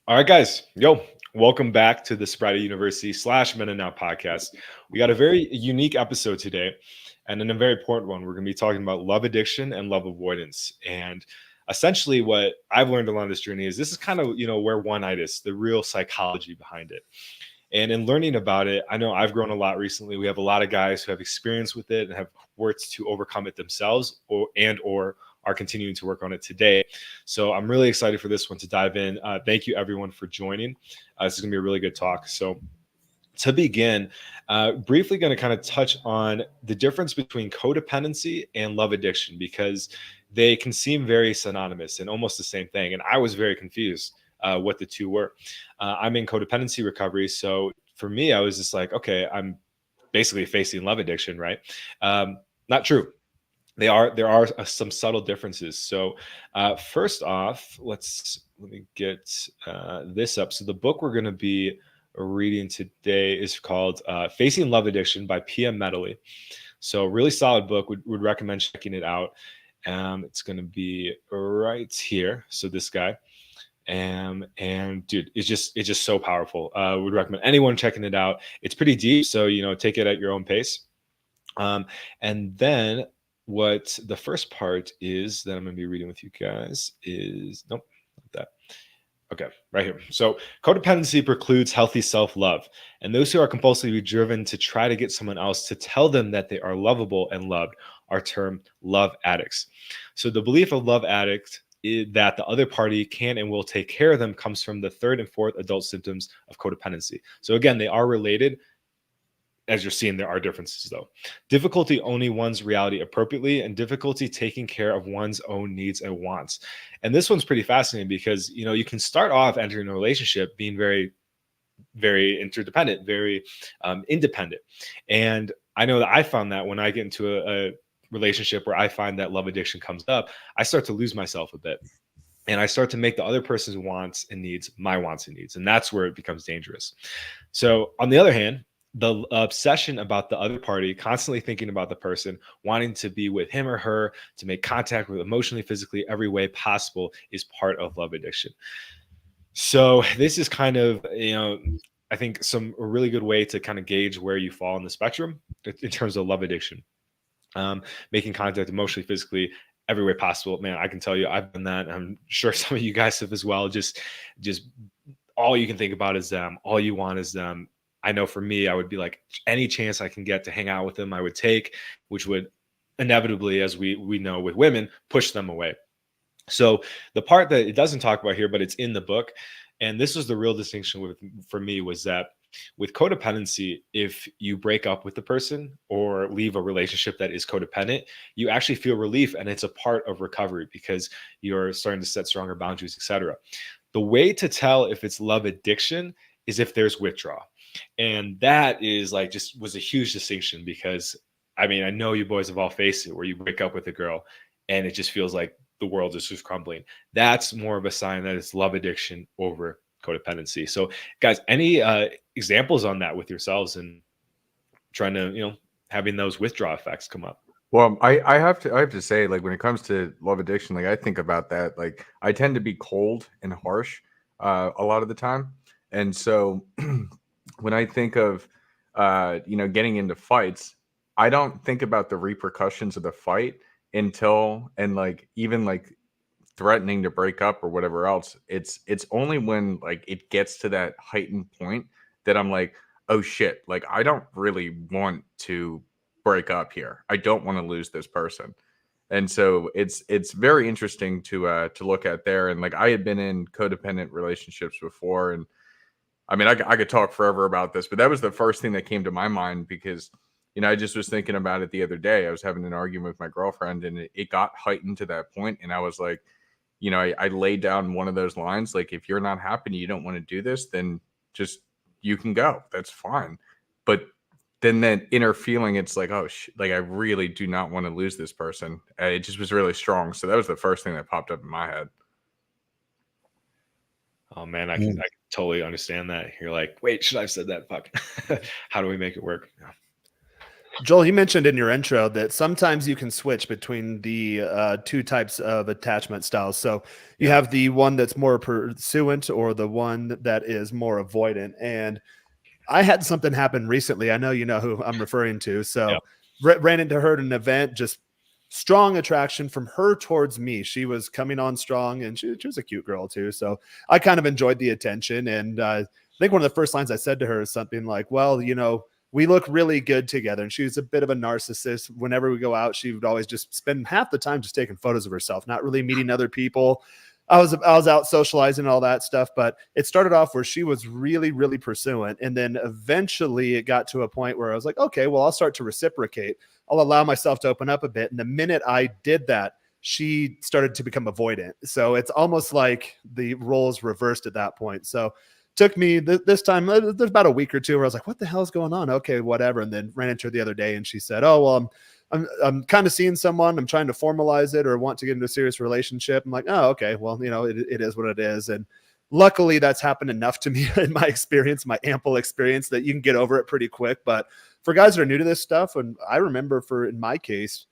All right, guys. Yo, welcome back to the Sobriety University / Men and Now podcast. We got a very unique episode today and then a very important one. We're going to be talking about love addiction and love avoidance. And essentially, what I've learned along this journey is this is kind of, where one night is, the real psychology behind it. And in learning about it, I know I've grown a lot recently. We have a lot of guys who have experience with it and have worked to overcome it themselves or are continuing to work on it today. So I'm really excited for this one to dive in. Thank you everyone for joining. This is gonna be a really good talk. So to begin, briefly going to kind of touch on the difference between codependency and love addiction because they can seem very synonymous and almost the same thing. And I was very confused what the two were. I'm in codependency recovery. So for me, I was just like, okay, I'm basically facing love addiction, right? Not true. There are some subtle differences. So first off, let me get this up. So the book we're going to be reading today is called Facing Love Addiction by P.M. Medley. So really solid book. Would recommend checking it out. It's going to be right here. So this guy. And dude, it's just so powerful. Would recommend anyone checking it out. It's pretty deep, so take it at your own pace. And then what the first part is that I'm going to be reading with you guys is nope, not that. Okay, right here. So codependency precludes healthy self-love, and those who are compulsively driven to try to get someone else to tell them that they are lovable and loved are termed love addicts. So the belief of love addict is that the other party can and will take care of them comes from the third and fourth adult symptoms of codependency. So again, they are related. As you're seeing, there are differences though. Difficulty owning one's reality appropriately and difficulty taking care of one's own needs and wants. And this one's pretty fascinating because you can start off entering a relationship being very, very interdependent, very independent. And I know that I found that when I get into a relationship where I find that love addiction comes up, I start to lose myself a bit. And I start to make the other person's wants and needs my wants and needs. And that's where it becomes dangerous. So, on the other hand, the obsession about the other party, constantly thinking about the person, wanting to be with him or her, to make contact with emotionally, physically, every way possible, is part of love addiction. So, this is kind of, I think a really good way to kind of gauge where you fall on the spectrum in terms of love addiction. Making contact emotionally, physically, every way possible. Man, I can tell you, I've done that. I'm sure some of you guys have as well. Just all you can think about is them. All you want is them. I know for me, I would be like, any chance I can get to hang out with them, I would take, which would inevitably, as we know with women, push them away. So the part that it doesn't talk about here, but it's in the book, and this was the real distinction for me, was that with codependency, if you break up with the person or leave a relationship that is codependent, you actually feel relief, and it's a part of recovery because you're starting to set stronger boundaries, etc. The way to tell if it's love addiction is if there's withdrawal. And that is like just was a huge distinction because I mean, I know you boys have all faced it where you break up with a girl and it just feels like the world is just crumbling. That's more of a sign that it's love addiction over codependency. So, guys, any examples on that with yourselves and trying to, having those withdrawal effects come up? Well, I have to say, like when it comes to love addiction, like I think about that. Like I tend to be cold and harsh a lot of the time, and so when I think of getting into fights, I don't think about the repercussions of the fight until and like even like threatening to break up or whatever else. It's only when like it gets to that heightened point that I'm like, oh shit, like I don't really want to break up here. I don't want to lose this person. And so it's very interesting to look at there. And like I had been in codependent relationships before, and I mean I could talk forever about this, but that was the first thing that came to my mind because I just was thinking about it the other day. I was having an argument with my girlfriend, and it got heightened to that point, and I was like, I laid down one of those lines like, if you're not happy and you don't want to do this, then just you can go. That's fine. But then that inner feeling, it's like, oh, like I really do not want to lose this person. It just was really strong. So that was the first thing that popped up in my head. Oh man, I can totally understand that. You're like, wait, should I have said that? Fuck. How do we make it work? Yeah. Joel, you mentioned in your intro that sometimes you can switch between the two types of attachment styles. So you Yeah. have the one that's more pursuant or the one that is more avoidant. And I had something happen recently. I know you know who I'm referring to. Yeah. So ran into her at an event, just strong attraction from her towards me. She was coming on strong and she was a cute girl too. So I kind of enjoyed the attention. And I think one of the first lines I said to her is something like, well, we look really good together. And she was a bit of a narcissist. Whenever we go out, she would always just spend half the time just taking photos of herself, not really meeting other people. I was out socializing and all that stuff, but it started off where she was really, really pursuant. And then eventually it got to a point where I was like, okay, well, I'll start to reciprocate. I'll allow myself to open up a bit. And the minute I did that, she started to become avoidant. So it's almost like the roles reversed at that point. So took me this time, there's about a week or two where I was like, what the hell is going on? Okay, whatever. And then ran into her the other day and she said, oh, well, I'm kind of seeing someone, I'm trying to formalize it or want to get into a serious relationship. I'm like, oh, okay, well, it is what it is. And luckily that's happened enough to me in my experience, my ample experience, that you can get over it pretty quick. But for guys that are new to this stuff, and I remember in my case,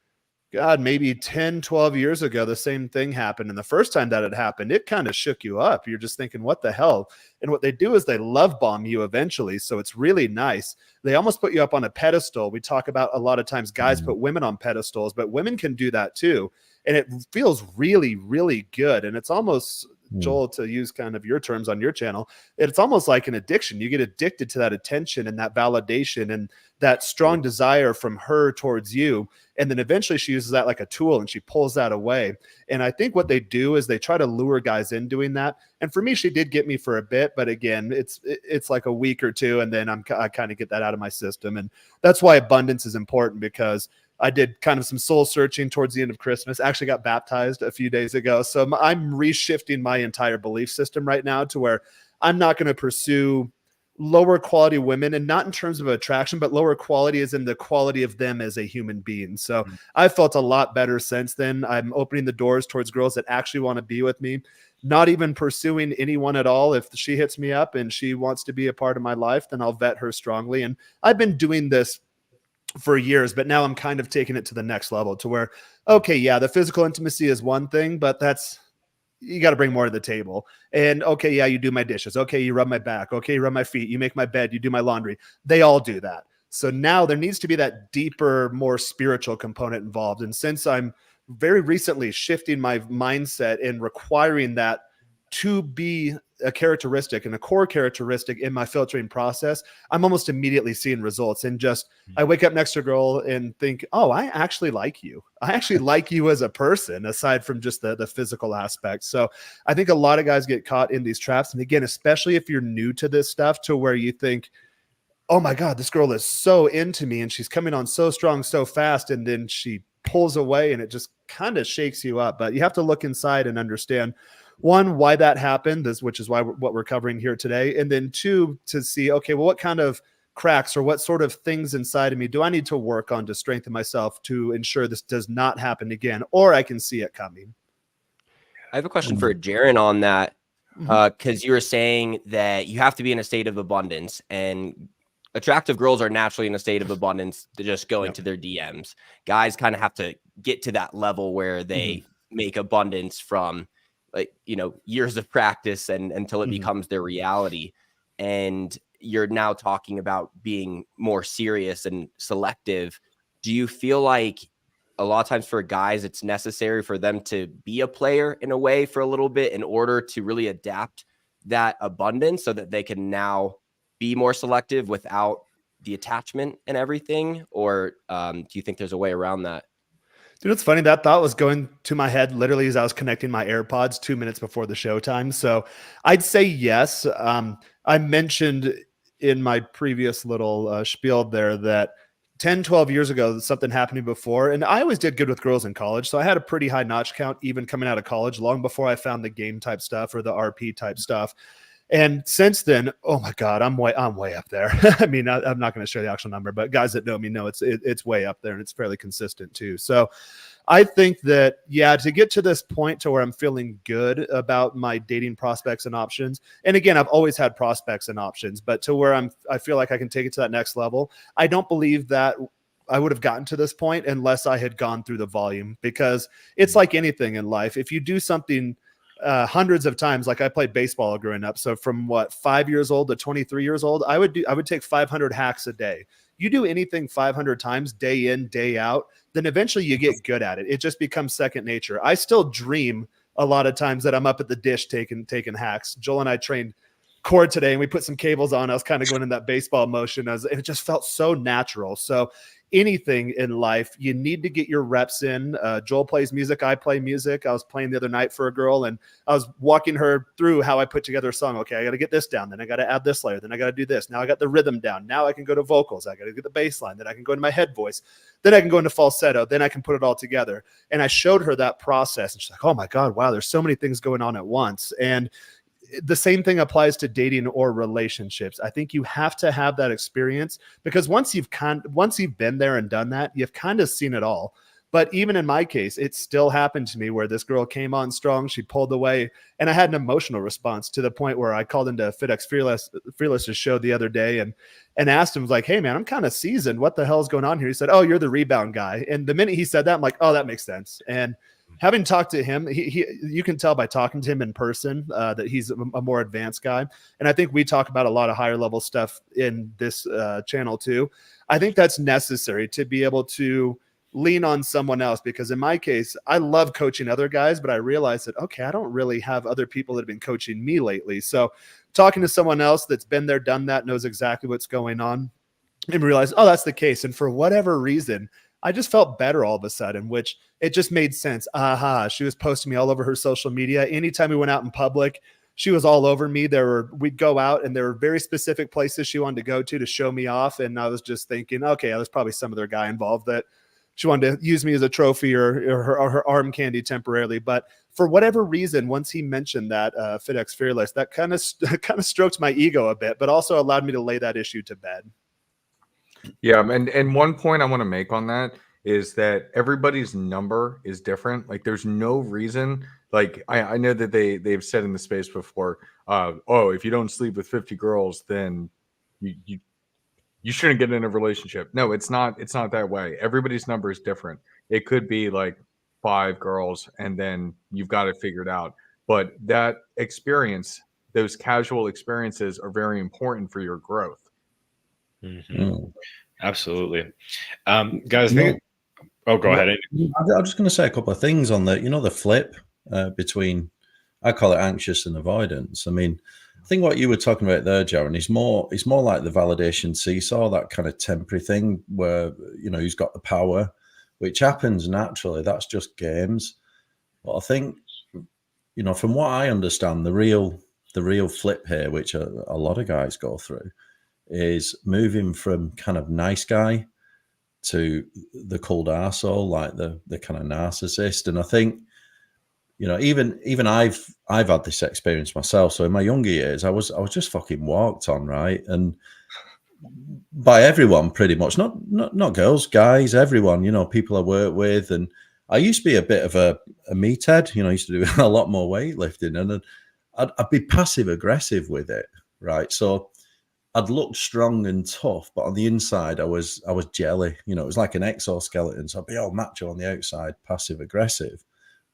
God, maybe 10, 12 years ago, the same thing happened. And the first time that it happened, it kind of shook you up. You're just thinking, what the hell? And what they do is they love bomb you eventually. So it's really nice. They almost put you up on a pedestal. We talk about a lot of times guys put women on pedestals, but women can do that too. And it feels really, really good. And it's almost, Joel, to use kind of your terms on your channel, it's almost like an addiction. You get addicted to that attention and that validation and that strong desire from her towards you. And then eventually she uses that like a tool and she pulls that away. And I think what they do is they try to lure guys in doing that. And for me, she did get me for a bit, but again, it's like a week or two. And then I kind of get that out of my system. And that's why abundance is important, because I did kind of some soul searching towards the end of Christmas. Actually got baptized a few days ago. So I'm reshifting my entire belief system right now to where I'm not going to pursue lower quality women, and not in terms of attraction, but lower quality as in the quality of them as a human being. So I felt a lot better since then. I'm opening the doors towards girls that actually want to be with me, not even pursuing anyone at all. If she hits me up and she wants to be a part of my life, then I'll vet her strongly. And I've been doing this for years, but now I'm kind of taking it to the next level to where, okay, yeah, the physical intimacy is one thing, but you got to bring more to the table. And okay, yeah, you do my dishes. Okay, you rub my back. Okay, you rub my feet. You make my bed. You do my laundry. They all do that. So now there needs to be that deeper, more spiritual component involved. And since I'm very recently shifting my mindset and requiring that to be a characteristic and a core characteristic in my filtering process, I'm almost immediately seeing results. And just, I wake up next to a girl and think, oh, I actually like you. I actually like you as a person, aside from just the physical aspect. So I think a lot of guys get caught in these traps. And again, especially if you're new to this stuff, to where you think, oh my God, this girl is so into me and she's coming on so strong, so fast. And then she pulls away and it just kind of shakes you up. But you have to look inside and understand, one, why that happened, which is why what we're covering here today. And then two, to see, okay, well, what kind of cracks or what sort of things inside of me do I need to work on to strengthen myself to ensure this does not happen again, or I can see it coming. I have a question for Jaron on that, because you were saying that you have to be in a state of abundance, and attractive girls are naturally in a state of abundance to just go into their DMs. Guys kind of have to get to that level where they make abundance from, like, years of practice and until it becomes their reality. And you're now talking about being more serious and selective. Do you feel like a lot of times for guys, it's necessary for them to be a player in a way for a little bit in order to really adapt that abundance so that they can now be more selective without the attachment and everything? Or do you think there's a way around that? Dude, it's funny. That thought was going to my head literally as I was connecting my AirPods 2 minutes before the show time. So I'd say yes. I mentioned in my previous little spiel there that 10, 12 years ago, something happened to me before. And I always did good with girls in college. So I had a pretty high notch count, even coming out of college, long before I found the game type stuff or the RP type stuff. And since then, oh my God, I'm way up there. I mean, I'm not going to share the actual number, but guys that know me know it's way up there and it's fairly consistent too. So I think that, yeah, to get to this point to where I'm feeling good about my dating prospects and options. And again, I've always had prospects and options, but to where I feel like I can take it to that next level. I don't believe that have gotten to this point unless I had gone through the volume, because it's like anything in life. If you do something hundreds of times, like I played baseball growing up. So from 5 years old to 23 years old, I would take 500 hacks a day. You do anything 500 times, day in, day out, then eventually you get good at it. It just becomes second nature. I still dream a lot of times that I'm up at the dish taking hacks. Joel and I trained cord today and we put some cables on. I was kind of going in that baseball motion and it just felt so natural. So anything in life, you need to get your reps in. Joel plays music. I play music. I was playing the other night for a girl and I was walking her through how I put together a song. Okay, I got to get this down. Then I got to add this layer. Then I got to do this. Now I got the rhythm down. Now I can go to vocals. I got to get the bass line. Then I can go into my head voice. Then I can go into falsetto. Then I can put it all together. And I showed her that process and she's like, oh my God, wow, there's so many things going on at once. And the same thing applies to dating or relationships. I think you have to have that experience, because once you've been there and done that, you've kind of seen it all. But even in my case, it still happened to me where this girl came on strong, she pulled away, and I had an emotional response to the point where I called into FitX Fearless's show the other day and asked him, like, hey man, I'm kind of seasoned. What the hell is going on here? He said, oh, you're the rebound guy. And the minute he said that, I'm like, oh, that makes sense. And having talked to him, you can tell by talking to him in person that he's a more advanced guy. And I think we talk about a lot of higher level stuff in this channel too. I think that's necessary to be able to lean on someone else, because in my case, I love coaching other guys, but I realized that, okay, I don't really have other people that have been coaching me lately. So talking to someone else that's been there, done that, knows exactly what's going on, and realize, oh, that's the case. And for whatever reason, I just felt better all of a sudden, which it just made sense. She was posting me all over her social media. Anytime we went out in public, she was all over me. We'd go out and there were very specific places she wanted to go to show me off. And I was just thinking, okay, there's probably some other guy involved that she wanted to use me as a trophy or her arm candy temporarily. But for whatever reason, once he mentioned that FitX Fearless, that kind of stroked my ego a bit, but also allowed me to lay that issue to bed. Yeah, and one point I want to make on that is that everybody's number is different. Like, there's no reason. Like, I know that they've said in the space before, oh, if you don't sleep with 50 girls, then you shouldn't get in a relationship. No, it's not that way. Everybody's number is different. It could be like 5 girls and then you've got it figured out. But that experience, those casual experiences, are very important for your growth. Mm-hmm. Absolutely. Guys, oh, go ahead. I'm just going to say a couple of things on the flip between, I call it anxious and avoidance. I mean, I think what you were talking about there, Jaron, is more like the validation seesaw, that kind of temporary thing where, he's got the power, which happens naturally. That's just games. But I think, from what I understand, the real flip here, which a lot of guys go through, is moving from kind of nice guy to the cold arsehole, like the kind of narcissist. And I think, even I've had this experience myself. So in my younger years, I was just fucking walked on, right? And by everyone pretty much, not girls, guys, everyone, people I work with. And I used to be a bit of a meathead, I used to do a lot more weightlifting, and I'd be passive aggressive with it, right? So I'd look strong and tough, but on the inside, I was jelly. It was like an exoskeleton. So I'd be all macho on the outside, passive aggressive,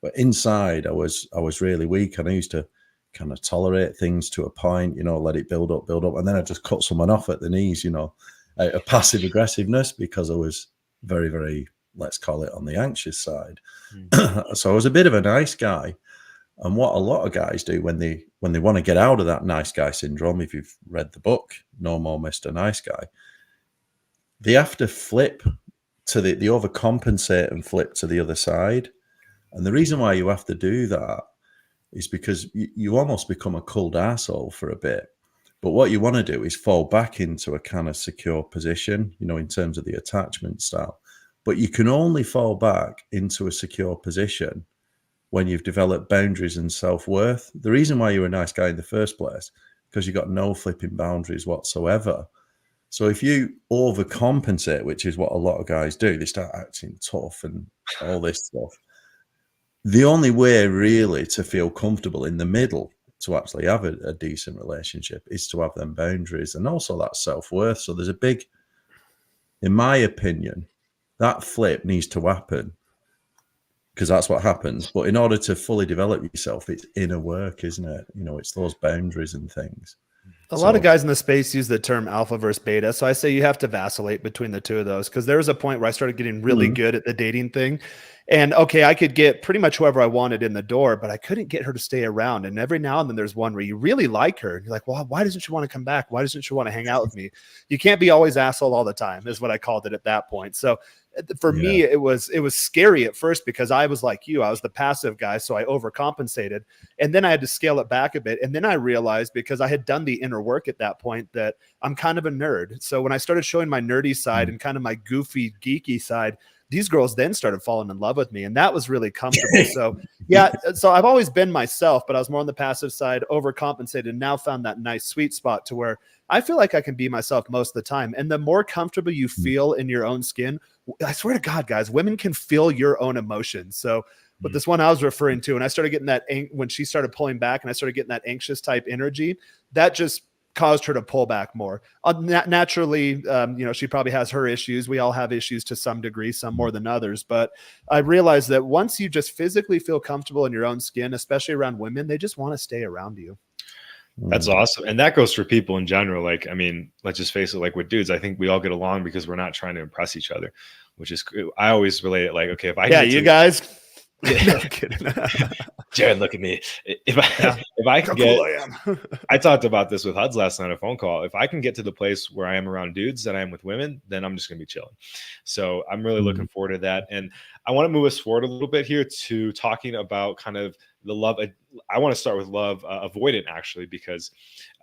but inside, I was really weak. And I used to kind of tolerate things to a point, let it build up, and then I just cut someone off at the knees, out of passive aggressiveness, because I was very, very, let's call it, on the anxious side. So I was a bit of a nice guy. And what a lot of guys do when they want to get out of that nice guy syndrome, if you've read the book, No More Mr. Nice Guy, they have to flip to they overcompensate and flip to the other side. And the reason why you have to do that is because you almost become a cold arsehole for a bit. But what you want to do is fall back into a kind of secure position, in terms of the attachment style. But you can only fall back into a secure position when you've developed boundaries and self-worth. The reason why you're a nice guy in the first place, because you've got no flipping boundaries whatsoever. So if you overcompensate, which is what a lot of guys do, they start acting tough and all this stuff. The only way really to feel comfortable in the middle, to actually have a decent relationship, is to have them boundaries and also that self-worth. So there's a big, in my opinion, that flip needs to happen because that's what happens. But in order to fully develop yourself, it's inner work, isn't it? You know, it's those boundaries and things. A lot of guys in the space use the term alpha versus beta. So I say you have to vacillate between the two of those, because there was a point where I started getting really good at the dating thing. And okay, I could get pretty much whoever I wanted in the door, but I couldn't get her to stay around. And every now and then there's one where you really like her. And you're like, well, why doesn't she want to come back? Why doesn't she want to hang out with me? You can't be always asshole all the time, is what I called it at that point. So for me, it was scary at first, because I was like you, I was the passive guy. So I overcompensated, and then I had to scale it back a bit. And then I realized, because I had done the inner work at that point, that I'm kind of a nerd. So when I started showing my nerdy side and kind of my goofy, geeky side, these girls then started falling in love with me, and that was really comfortable. So yeah, so I've always been myself, but I was more on the passive side, overcompensated, and now found that nice sweet spot to where I feel like I can be myself most of the time. And the more comfortable you feel in your own skin, I swear to God, guys, women can feel your own emotions. So with this one I was referring to, and I started getting that when she started pulling back, and I started getting that anxious type energy, that just caused her to pull back more. Naturally, she probably has her issues. We all have issues to some degree, some more than others. But I realized that once you just physically feel comfortable in your own skin, especially around women, they just want to stay around you. That's awesome. And that goes for people in general. Like, I mean, let's just face it, like with dudes, I think we all get along because we're not trying to impress each other, which is, I always relate it like, okay, if I you guys. No, I'm kidding. Jared, look at me. If I can get, I talked about this with Huds last night on a phone call. If I can get to the place where I am around dudes that I am with women, then I'm just going to be chilling. So I'm really looking forward to that. And I want to move us forward a little bit here to talking about kind of the love. I want to start with love avoidant, actually, because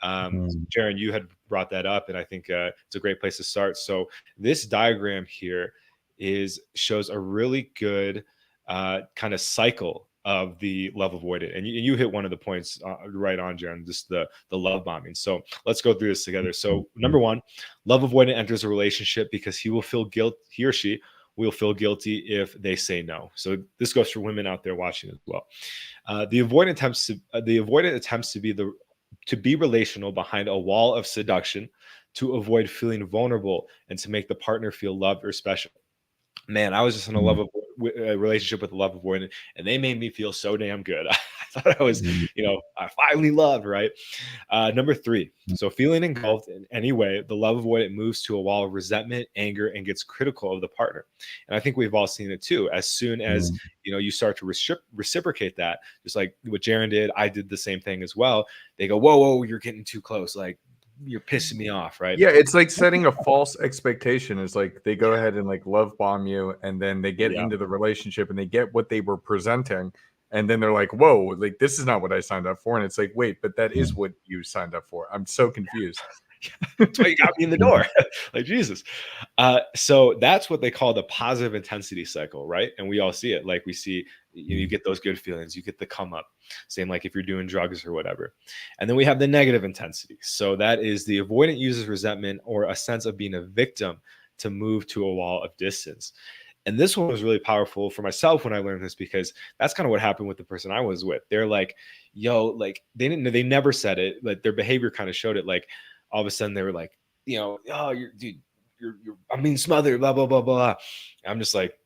Jared, you had brought that up, and I think it's a great place to start. So this diagram here shows a really good kind of cycle of the love avoidant, and you hit one of the points right on, Jaron, just the love bombing. So let's go through this together. So number one, love avoidant enters a relationship because he or she will feel guilty if they say no. So this goes for women out there watching as well. The avoidant attempts to be relational behind a wall of seduction, to avoid feeling vulnerable, and to make the partner feel loved or special. Man, I was just in a relationship with a love avoidant, and they made me feel so damn good. I thought I was, I finally loved, right? Number three, so feeling engulfed in any way, the love avoidant moves to a wall of resentment, anger, and gets critical of the partner. And I think we've all seen it too. As soon as, you start to reciprocate that, just like what Jaron did, I did the same thing as well. They go, whoa, you're getting too close. Like, you're pissing me off, right? Yeah, it's like setting a false expectation. It's like they go ahead and like love bomb you, and then they get into the relationship and they get what they were presenting, and then they're like, whoa, like this is not what I signed up for. And it's like, wait, but that is what you signed up for. I'm so confused. That's why you got me in the door. Like, Jesus. So that's what they call the positive intensity cycle, right? And we all see it. Like, we see, you get those good feelings, you get the come up. Same like if you're doing drugs or whatever. And then we have the negative intensity. So that is the avoidant uses resentment or a sense of being a victim to move to a wall of distance. And this one was really powerful for myself when I learned this, because that's kind of what happened with the person I was with. They're like, yo, like they never said it, like their behavior kind of showed it. Like, all of a sudden they were like, oh, you're I'm being smothered, blah, blah, blah, blah. I'm just like,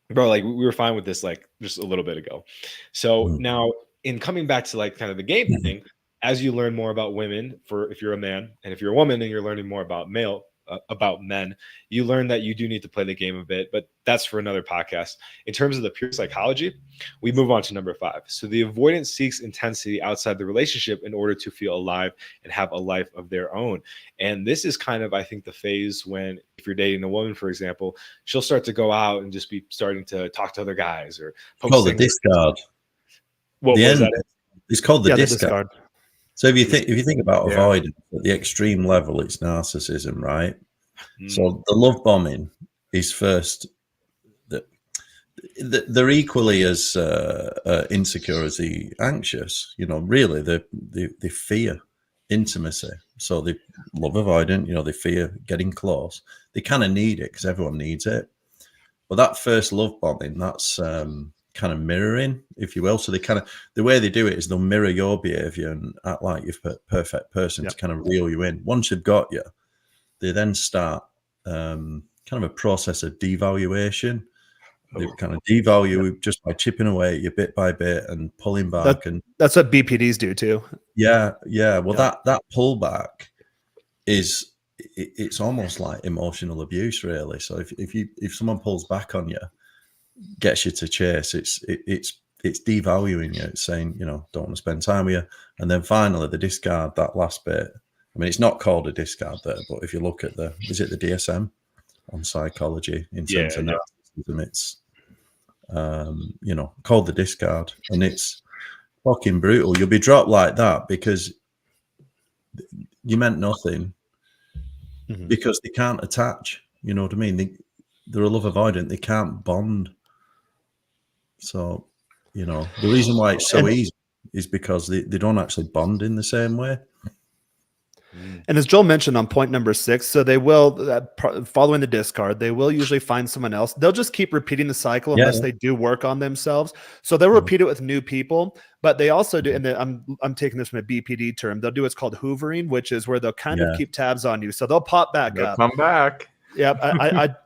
bro, like we were fine with this, like just a little bit ago. So now in coming back to like kind of the game thing, as you learn more about women, if you're a man, and if you're a woman and you're learning more about men, you learn that you do need to play the game a bit, but that's for another podcast. In terms of the pure psychology, we move on to number 5. So the avoidant seeks intensity outside the relationship in order to feel alive and have a life of their own. And this is kind of, I think, the phase when, if you're dating a woman, for example, she'll start to go out and just be starting to talk to other guys or post the discard. What was that? It's called the discard. So if you think about avoidance at the extreme level, it's narcissism, right? So the love bombing is first. They're equally as insecure as the anxious. Really, they fear intimacy. So they love avoidant. They fear getting close. They kind of need it because everyone needs it. But that first love bombing, that's kind of mirroring, if you will. So the way they do it is they'll mirror your behavior and act like you're a perfect person to kind of reel you in. Once they've got you, they then start kind of a process of devaluation. They kind of devalue just by chipping away at you bit by bit and pulling back. And That's what BPDs do too. yeah. Well, that pullback it's almost like emotional abuse, really. So if someone pulls back on you, gets you to chase, it's devaluing you. It's saying, don't want to spend time with you. And then finally the discard, that last bit. I mean, it's not called a discard there, but if you look at is it the DSM on psychology in terms of narcissism, it's called the discard, and it's fucking brutal. You'll be dropped like that because you meant nothing, because they can't attach. You know what I mean? They're a love avoidant. They can't bond. So, the reason why it's so easy is because they don't actually bond in the same way. And as Joel mentioned on point number 6, so they will, following the discard, they will usually find someone else. They'll just keep repeating the cycle unless they do work on themselves. So they'll repeat it with new people, but they also do, and I'm taking this from a BPD term, they'll do what's called hoovering, which is where they'll kind of keep tabs on you. So they'll pop back up. Come back. Yeah,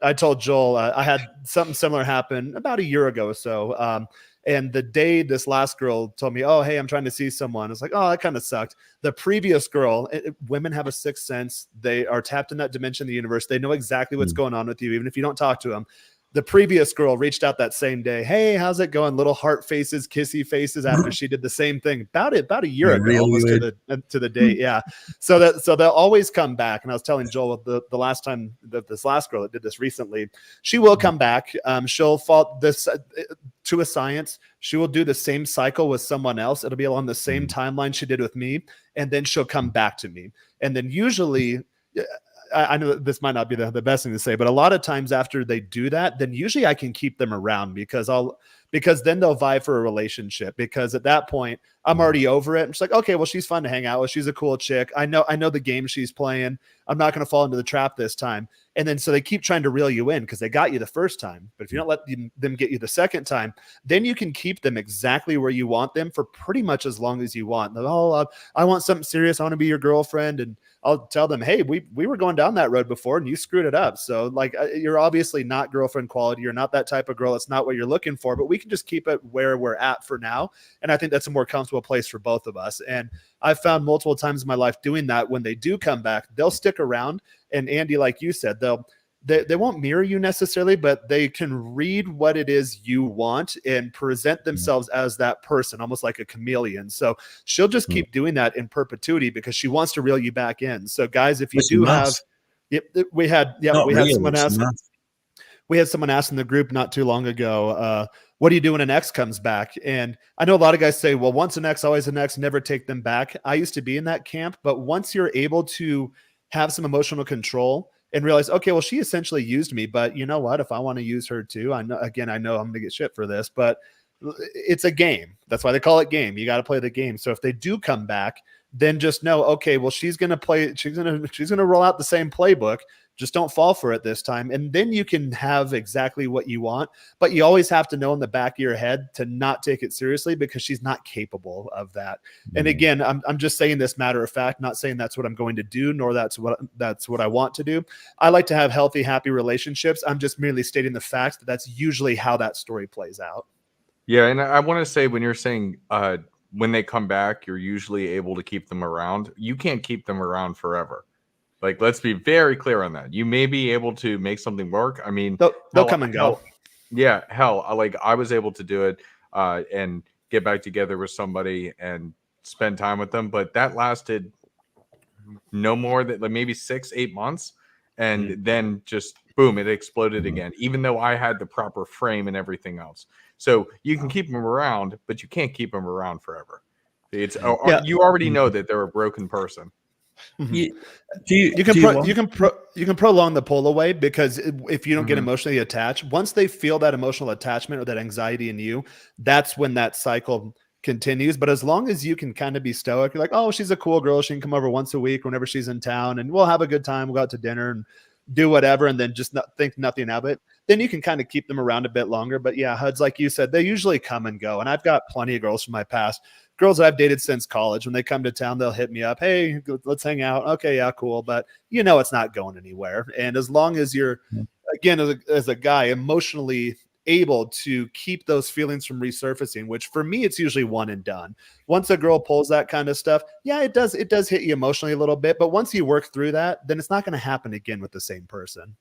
I told Joel I had something similar happen about a year ago or so. And the day this last girl told me, oh, hey, I'm trying to see someone. It's like, oh, that kind of sucked. The previous girl, women have a sixth sense. They are tapped in that dimension of the universe. They know exactly what's going on with you, even if you don't talk to them. The previous girl reached out that same day. Hey, how's it going? Little heart faces, kissy faces after she did the same thing about a year ago, almost to the date. Yeah. So they'll always come back. And I was telling Joel the last time that this last girl that did this recently, she will come back. She'll fall this to a science. She will do the same cycle with someone else. It'll be along the same timeline she did with me. And then she'll come back to me. And then usually, I know this might not be the best thing to say, but a lot of times after they do that, then usually I can keep them around because then they'll vie for a relationship, because at that point I'm already over it. I'm just like, okay, well, she's fun to hang out with. She's a cool chick. I know the game she's playing. I'm not going to fall into the trap this time. And then so they keep trying to reel you in because they got you the first time. But if you don't let them get you the second time, then you can keep them exactly where you want them for pretty much as long as you want. I want something serious. I want to be your girlfriend. And I'll tell them, hey, we were going down that road before and you screwed it up. So like, you're obviously not girlfriend quality. You're not that type of girl. It's not what you're looking for, but we can just keep it where we're at for now. And I think that's a more comfortable place for both of us. And I've found multiple times in my life doing that. When they do come back, they'll stick around. And Andy, like you said, they won't mirror you necessarily, but they can read what it is you want and present themselves as that person, almost like a chameleon. So she'll just keep doing that in perpetuity because she wants to reel you back in. So guys, if you do have, we had someone ask. We had someone ask in the group not too long ago, what do you do when an ex comes back? And I know a lot of guys say, well, once an ex, always an ex, never take them back. I used to be in that camp, but once you're able to have some emotional control and realize, okay, well, she essentially used me, but you know what? If I want to use her too, I know I'm going to get shit for this, but it's a game. That's why they call it game. You got to play the game. So if they do come back, then just know, okay, well, she's going to roll out the same playbook. Just don't fall for it this time. And then you can have exactly what you want, but you always have to know in the back of your head to not take it seriously because she's not capable of that. And again, I'm just saying this matter of fact, not saying that's what I'm going to do, nor that's what I want to do. I like to have healthy, happy relationships. I'm just merely stating the fact that that's usually how that story plays out. Yeah. And I want to say, when you're saying, when they come back, you're usually able to keep them around. You can't keep them around forever. Like, let's be very clear on that. You may be able to make something work. I mean, they'll come and go. I was able to do it and get back together with somebody and spend time with them. But that lasted no more than like maybe 6-8 months. And then just boom, it exploded again, even though I had the proper frame and everything else. So you can keep them around, but you can't keep them around forever. You already know that they're a broken person. You can prolong the pull away, because if you don't get emotionally attached, once they feel that emotional attachment or that anxiety in you, that's when that cycle continues. But as long as you can kind of be stoic, you're like, oh, she's a cool girl, she can come over once a week whenever she's in town and we'll have a good time, we'll go out to dinner and do whatever, and then just not think nothing of it, then you can kind of keep them around a bit longer. But yeah, HUDs, like you said, they usually come and go. And I've got plenty of girls from my past, girls that I've dated since college. When they come to town, they'll hit me up. Hey, let's hang out. Okay, yeah, cool. But it's not going anywhere. And as long as you're, again, as a guy, emotionally able to keep those feelings from resurfacing, which for me, it's usually one and done. Once a girl pulls that kind of stuff, yeah, it does hit you emotionally a little bit, but once you work through that, then it's not going to happen again with the same person.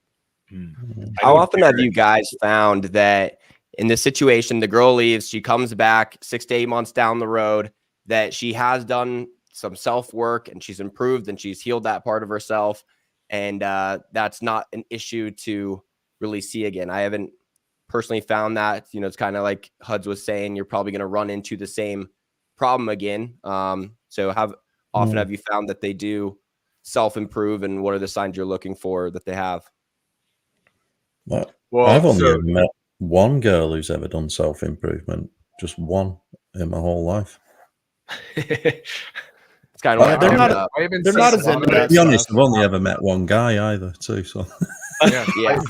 How often have you guys found that in this situation, the girl leaves, she comes back 6 to 8 months down the road, that she has done some self-work and she's improved and she's healed that part of herself, and that's not an issue to really see again? I haven't personally found that. It's kind of like Huds was saying, you're probably going to run into the same problem again. So how often have you found that they do self-improve, and what are the signs you're looking for that they have? Well, Well, I've only so ever met one girl who's ever done self-improvement, just one in my whole life. It's kind of Yeah, what they're not. I haven't They're seen not a as lot into of that To be honest, stuff. I've only ever met one guy either, too. So Yeah, Yeah.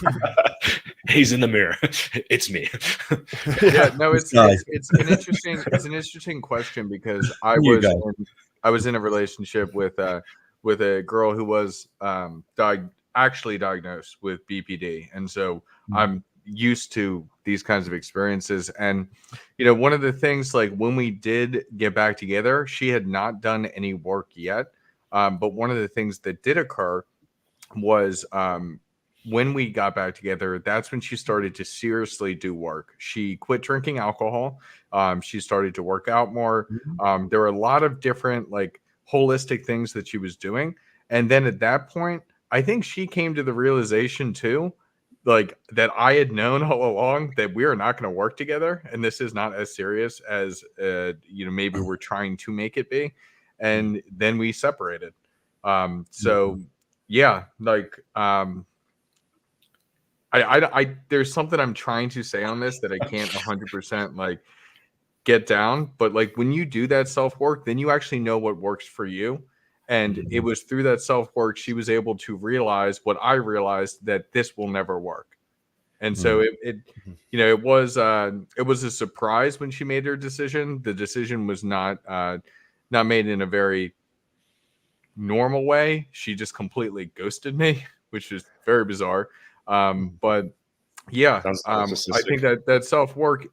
He's in the mirror. It's me. yeah. No, it's Guy. an interesting question, because I You was in a relationship with a girl who was actually diagnosed with BPD, and so I'm used to these kinds of experiences. And one of the things, like, when we did get back together, she had not done any work yet, but one of the things that did occur was when we got back together, that's when she started to seriously do work. She quit drinking alcohol. She started to work out more. There were a lot of different, like, holistic things that she was doing. And then at that point, I think she came to the realization too, like, that I had known all along, that we are not going to work together, and this is not as serious as maybe we're trying to make it be. And then we separated. So yeah, like, I there's something I'm trying to say on this that I can't 100% like get down, but like, when you do that self work, then you actually know what works for you. And it was through that self work she was able to realize what I realized, that this will never work. And so it was a surprise when she made her decision. The decision was not made in a very normal way. She just completely ghosted me, which is very bizarre. But yeah, Sounds I narcissistic. think that self-work,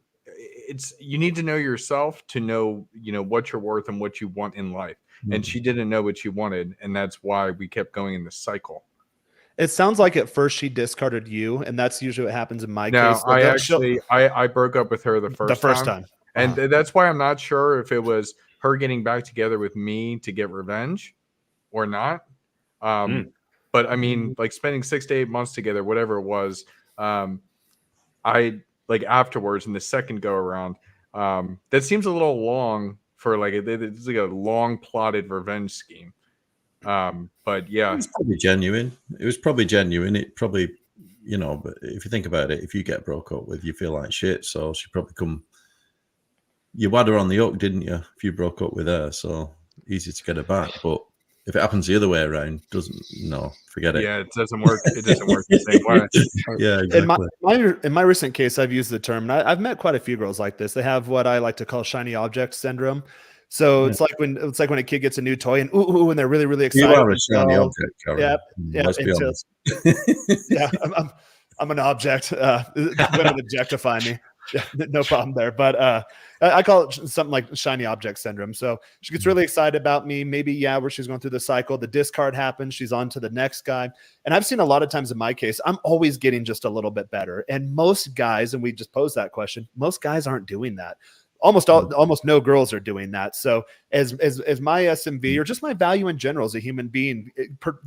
you need to know yourself to know, what you're worth and what you want in life. And she didn't know what she wanted, and that's why we kept going in this cycle. It sounds like at first she discarded you, and that's usually what happens in my No, case. So I broke up with her the first time. And that's why I'm not sure if it was her getting back together with me to get revenge or not. But I mean, like, spending 6 to 8 months together, whatever it was, I, like, afterwards in the second go around, that seems a little long for, like, it's like a long plotted revenge scheme. But yeah, it was probably genuine. It probably, but if you think about it, if you get broke up with, you feel like shit. So she probably you had her on the hook, didn't you? If you broke up with her, so easy to get her back. But if it happens the other way around, forget it. yeah, it doesn't work. It doesn't work the same way. Yeah, exactly. In my recent case, I've used the term, and I've met quite a few girls like this. They have what I like to call shiny object syndrome. So it's like when a kid gets a new toy and and they're really, really excited. You are a shiny object, Karen. Yeah. Let's be honest. Yeah, I'm an object. Women objectify me. Yeah, no problem there. But I call it something like shiny object syndrome. So she gets really excited about me. Maybe, where she's going through the cycle, the discard happens. She's on to the next guy. And I've seen a lot of times in my case, I'm always getting just a little bit better. And most guys, and we just posed that question, most guys aren't doing that. Almost no girls are doing that. So as my SMV, or just my value in general as a human being,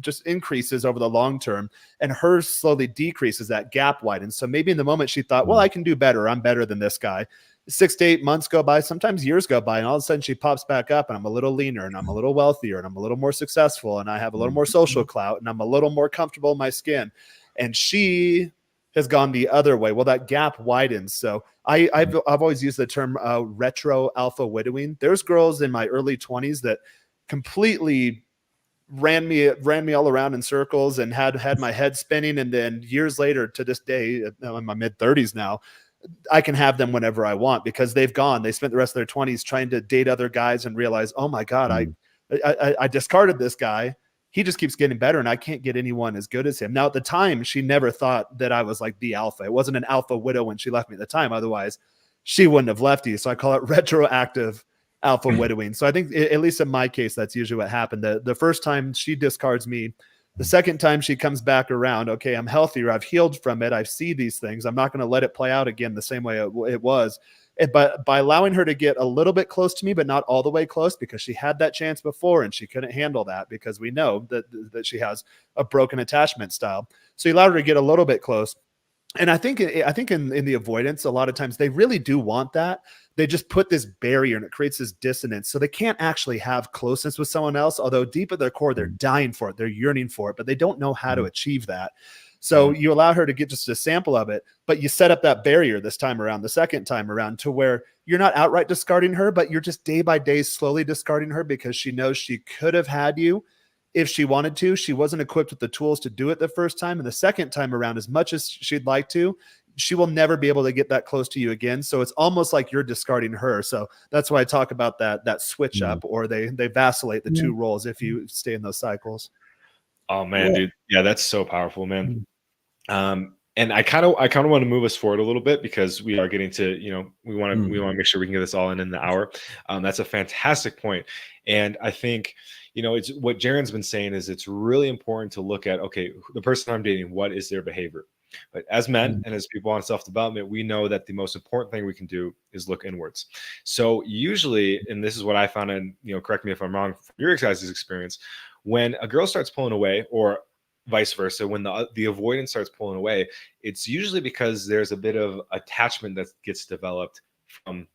just increases over the long term, and hers slowly decreases, that gap widens. So maybe in the moment she thought, well, I can do better. I'm better than this guy. 6 to 8 months go by, sometimes years go by, and all of a sudden she pops back up, and I'm a little leaner, and I'm a little wealthier, and I'm a little more successful, and I have a little more social clout, and I'm a little more comfortable in my skin. And she has gone the other way. Well, that gap widens. So I've always used the term retro alpha widowing. There's girls in my early 20s that completely ran me all around in circles and had my head spinning. And then years later, to this day, I'm in my mid 30s now, I can have them whenever I want, because they've gone. They spent the rest of their 20s trying to date other guys and realize, oh my God, I discarded this guy. he just keeps getting better and I can't get anyone as good as him. Now, at the time, she never thought that I was like the alpha. It wasn't an alpha widow when she left me at the time. Otherwise, she wouldn't have left you. So I call it retroactive alpha widowing. So I think, at least in my case, that's usually what happened. The first time she discards me, the second time she comes back around, okay, I'm healthier. I've healed from it. I see these things. I'm not going to let it play out again the same way it was. But by allowing her to get a little bit close to me, but not all the way close, because she had that chance before and she couldn't handle that, because we know that she has a broken attachment style. So you allowed her to get a little bit close. And I think in the avoidance, a lot of times they really do want that. They just put this barrier and it creates this dissonance. So they can't actually have closeness with someone else, although deep at their core, they're dying for it. They're yearning for it, but they don't know how to achieve that. So you allow her to get just a sample of it, but you set up that barrier this time around, the second time around, to where you're not outright discarding her, but you're just day by day slowly discarding her, because she knows she could have had you if she wanted to. She wasn't equipped with the tools to do it the first time. And the second time around, as much as she'd like to, she will never be able to get that close to you again. So it's almost like you're discarding her. So that's why I talk about that switch up, or they vacillate the two roles if you stay in those cycles. Oh man, dude. Yeah, that's so powerful, man. And I kind of want to move us forward a little bit, because we are getting to, we want to make sure we can get this all in the hour. That's a fantastic point. And I think, it's what Jaren's been saying is it's really important to look at, okay, the person I'm dating, what is their behavior? But as men and as people on self-development, we know that the most important thing we can do is look inwards. So usually, and this is what I found, and correct me if I'm wrong, from your guys' experience, when a girl starts pulling away, or vice versa, when the avoidance starts pulling away, it's usually because there's a bit of attachment that gets developed from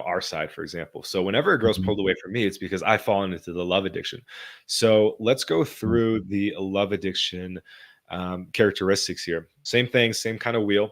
our side, for example. So whenever a girl's pulled away from me, it's because I've fallen into the love addiction. So let's go through the love addiction characteristics here. Same thing, same kind of wheel.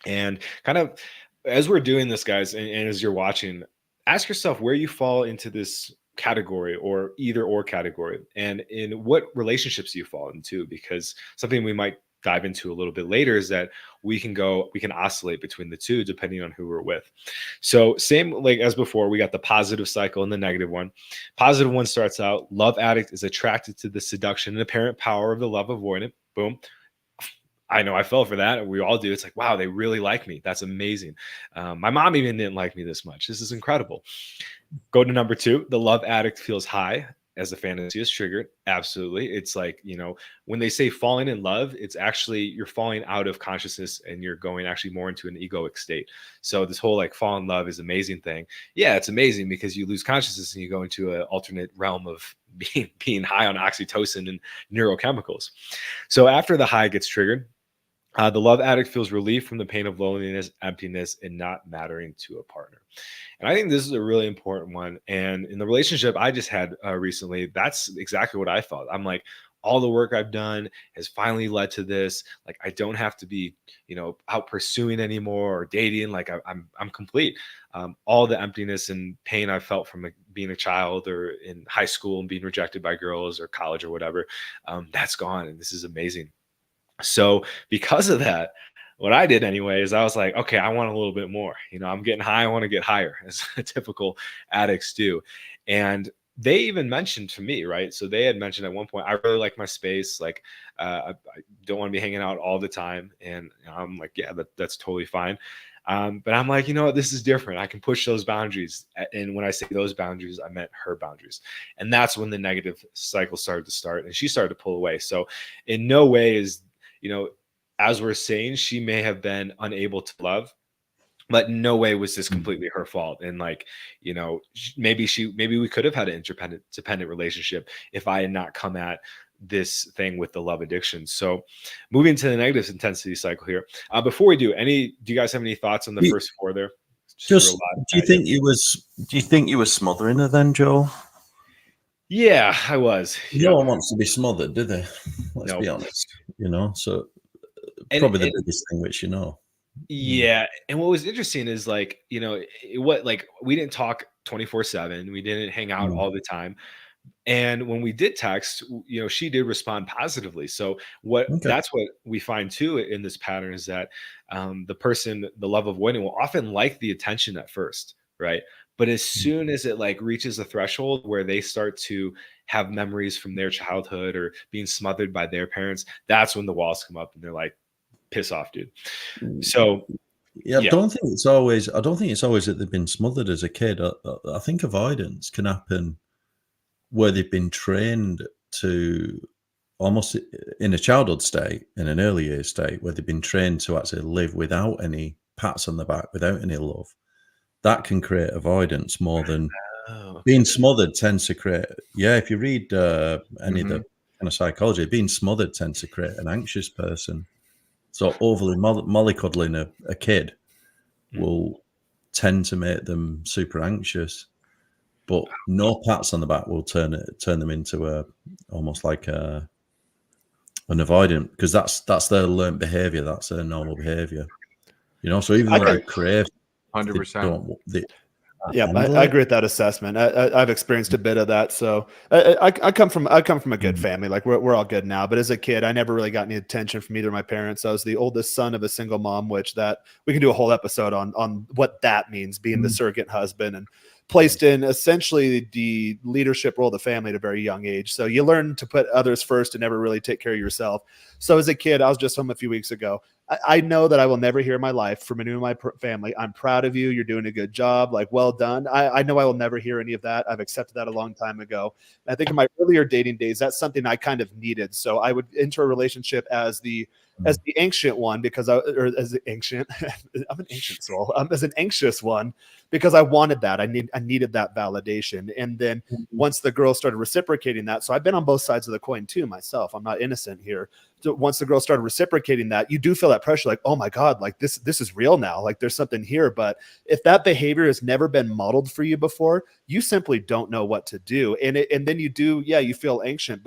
And kind of as we're doing this, guys, and as you're watching, ask yourself where you fall into this category, or either or category, and in what relationships do you fall into, because something we might dive into a little bit later is that we can oscillate between the two depending on who we're with. So same like as before, we got the positive cycle and the negative one. Positive one starts out, love addict is attracted to the seduction and apparent power of the love avoidant. Boom. I know I fell for that. We all do. It's like, wow, they really like me. That's amazing. My mom even didn't like me this much. This is incredible. Go to number 2. The love addict feels high as the fantasy is triggered. Absolutely. It's like, when they say falling in love, it's actually you're falling out of consciousness and you're going actually more into an egoic state. So this whole like fall in love is amazing thing. Yeah, it's amazing because you lose consciousness and you go into an alternate realm of being high on oxytocin and neurochemicals. So after the high gets triggered, the love addict feels relief from the pain of loneliness, emptiness, and not mattering to a partner. And I think this is a really important one. And in the relationship I just had recently, that's exactly what I felt. I'm like, all the work I've done has finally led to this. Like, I don't have to be, out pursuing anymore or dating. Like, I'm complete. All the emptiness and pain I felt from being a child or in high school and being rejected by girls or college or whatever, that's gone. And this is amazing. So because of that, what I did anyway is I was like, okay, I want a little bit more. I'm getting high. I want to get higher, as typical addicts do. And they even mentioned to me, right? So they had mentioned at one point, I really like my space. Like, I don't want to be hanging out all the time. And I'm like, yeah, that's totally fine. But I'm like, this is different. I can push those boundaries. And when I say those boundaries, I meant her boundaries. And that's when the negative cycle started to start. And she started to pull away. So in no way is, as we're saying, she may have been unable to love, but in no way was this completely her fault. And like, maybe we could have had an dependent relationship if I had not come at this thing with the love addiction. So moving to the negative intensity cycle here. Before we do you guys have any thoughts on the first 4 there? Do you think you were smothering her then, Joel? Yeah, I was. No one wants to be smothered, do they? Let's be honest. So probably the biggest thing, which Yeah, and what was interesting is like, we didn't talk 24/7. We didn't hang out all the time. And when we did text, she did respond positively. So that's what we find too in this pattern is that the love avoidant will often like the attention at first, right? But as soon as it like reaches a threshold where they start to have memories from their childhood or being smothered by their parents, that's when the walls come up and they're like, piss off, dude. So Yeah, yeah. I don't think it's always that they've been smothered as a kid. I think avoidance can happen where they've been trained to almost in a childhood state, in an early year state, where they've been trained to actually live without any pats on the back, without any love. That can create avoidance more than being smothered tends to create. Yeah, if you read any of the kind of psychology, being smothered tends to create an anxious person. So overly mollycoddling a kid will tend to make them super anxious. But no pats on the back will turn them into almost like an avoidant, because that's their learned behavior, that's their normal behavior. You know, so even though they crave, 100%. Yeah, I agree with that assessment. I've experienced a bit of that. So I come from a good family. Like we're all good now. But as a kid, I never really got any attention from either of my parents. I was the oldest son of a single mom, which that we can do a whole episode on what that means, being the surrogate husband and placed in essentially the leadership role of the family at a very young age. So you learn to put others first and never really take care of yourself. So as a kid, I was just home a few weeks ago. I know that I will never hear in my life from anyone in my family, I'm proud of you, you're doing a good job, like, well done. I know I will never hear any of that. I've accepted that a long time ago. And I think in my earlier dating days, that's something I kind of needed. So I would enter a relationship as the ancient one, because I'm an ancient soul. As an anxious one, because I wanted that. I needed that validation. And then once the girl started reciprocating that, so I've been on both sides of the coin too myself. I'm not innocent here. So once the girl started reciprocating that, you do feel that pressure, like, oh my God, like this is real now. Like there's something here. But if that behavior has never been modeled for you before, you simply don't know what to do. And then you do, you feel anxious,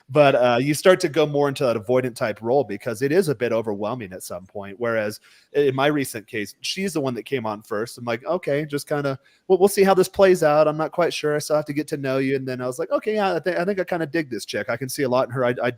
but you start to go more into that avoidant type role, because it is a bit overwhelming at some point. Whereas in my recent case, she's the one that came on first. I'm like, okay, just kind of, we'll see how this plays out. I'm not quite sure. I still have to get to know you. And then I was like, okay, yeah, I think I kind of dig this chick. I can see a lot in her. I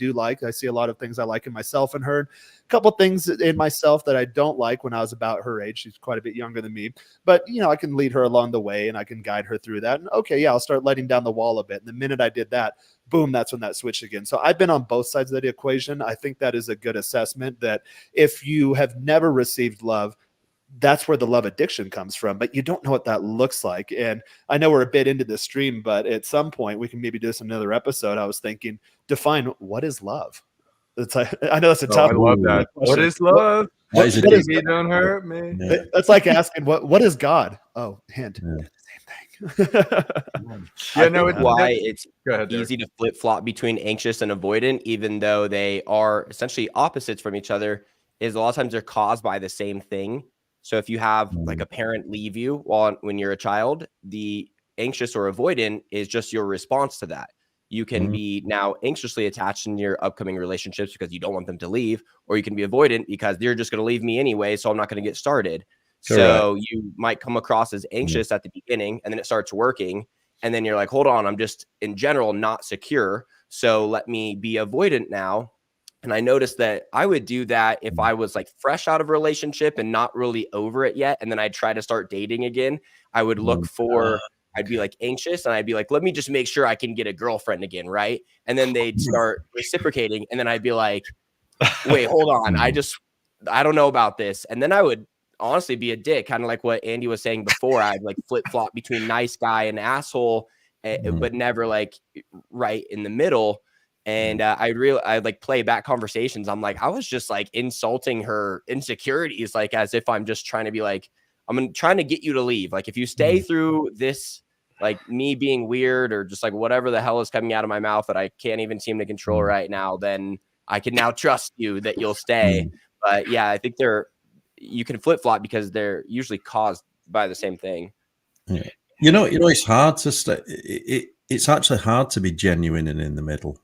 see a lot of things I like in myself and her. A couple things in myself that I don't like when I was about her age. She's quite a bit younger than me, but I can lead her along the way and I can guide her through that. And okay, yeah, I'll start letting down the wall a bit. And the minute I did that, boom, that's when that switched again. So I've been on both sides of the equation. I think that is a good assessment, that if you have never received love, that's where the love addiction comes from, but you don't know what that looks like. And I know we're a bit into this stream, but at some point we can maybe do this in another episode. I was thinking, define what is love. It's like, I know that's a tough. I love that. What is love? What is don't hurt me. Yeah. That's like asking what is God? Oh, hint. Yeah. Same thing. Why it's ahead, easy to flip flop between anxious and avoidant, even though they are essentially opposites from each other, is a lot of times they're caused by the same thing. So if you have like a parent leave you when you're a child, the anxious or avoidant is just your response to that. You can be now anxiously attached in your upcoming relationships because you don't want them to leave, or you can be avoidant because they're just going to leave me anyway, so I'm not going to get started. Correct. So you might come across as anxious at the beginning, and then it starts working, and then you're like, hold on, I'm just in general not secure, so let me be avoidant now. And I noticed that I would do that if I was like fresh out of a relationship and not really over it yet. And then I'd try to start dating again. I would look for, I'd be like anxious, and I'd be like, let me just make sure I can get a girlfriend again. Right. And then they'd start reciprocating. And then I'd be like, wait, hold on. I don't know about this. And then I would honestly be a dick, kind of like what Andy was saying before. I'd like flip flop between nice guy and asshole, but never like right in the middle. And I'd like play back conversations. I'm like, I was just like insulting her insecurities, like as if I'm just trying to be like, I'm trying to get you to leave. Like if you stay through this, like me being weird or just like whatever the hell is coming out of my mouth that I can't even seem to control right now, then I can now trust you that you'll stay. But yeah, I think you can flip flop because they're usually caused by the same thing. Yeah. You know, it's hard to stay. It's actually hard to be genuine and in the middle.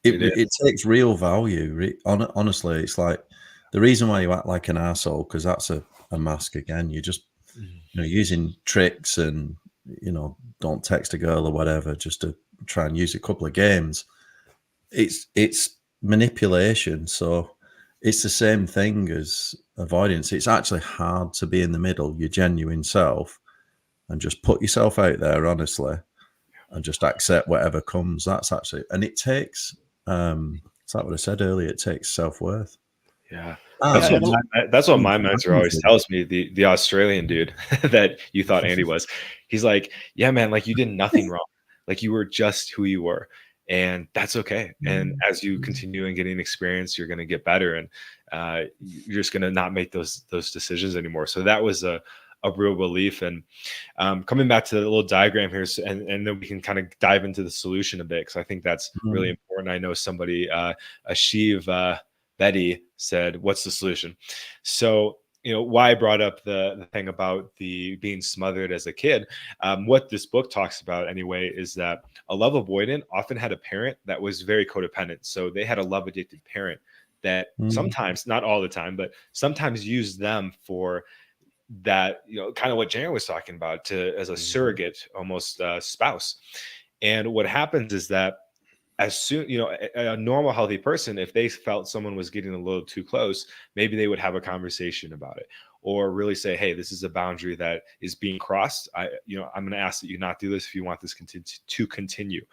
It takes real value. Honestly, it's like the reason why you act like an asshole, because that's a mask again. You're just using tricks and don't text a girl or whatever just to try and use a couple of games. It's manipulation. So it's the same thing as avoidance. It's actually hard to be in the middle, your genuine self, and just put yourself out there honestly and just accept whatever comes. That's actually, and it takes, it's like what I said earlier, it takes self-worth. Yeah. Yeah, That's what my mentor always tells me, the Australian dude that you thought Andy was. He's like, yeah, man, like you did nothing wrong. Like you were just who you were. And that's okay. And as you continue and getting experience, you're going to get better. And you're just going to not make those decisions anymore. So that was a real relief. And coming back to the little diagram here, and then we can kind of dive into the solution a bit, because I think that's really important. I know somebody, Ashiv Betty said, what's the solution? So, why I brought up the thing about the being smothered as a kid, what this book talks about anyway, is that a love avoidant often had a parent that was very codependent. So they had a love addicted parent that sometimes, not all the time, but sometimes used them for that, kind of what Jaren was talking about, as a surrogate, almost spouse. And what happens is that as soon, a normal healthy person, if they felt someone was getting a little too close, maybe they would have a conversation about it, or really say, hey, this is a boundary that is being crossed. I'm going to ask that you not do this if you want this to continue.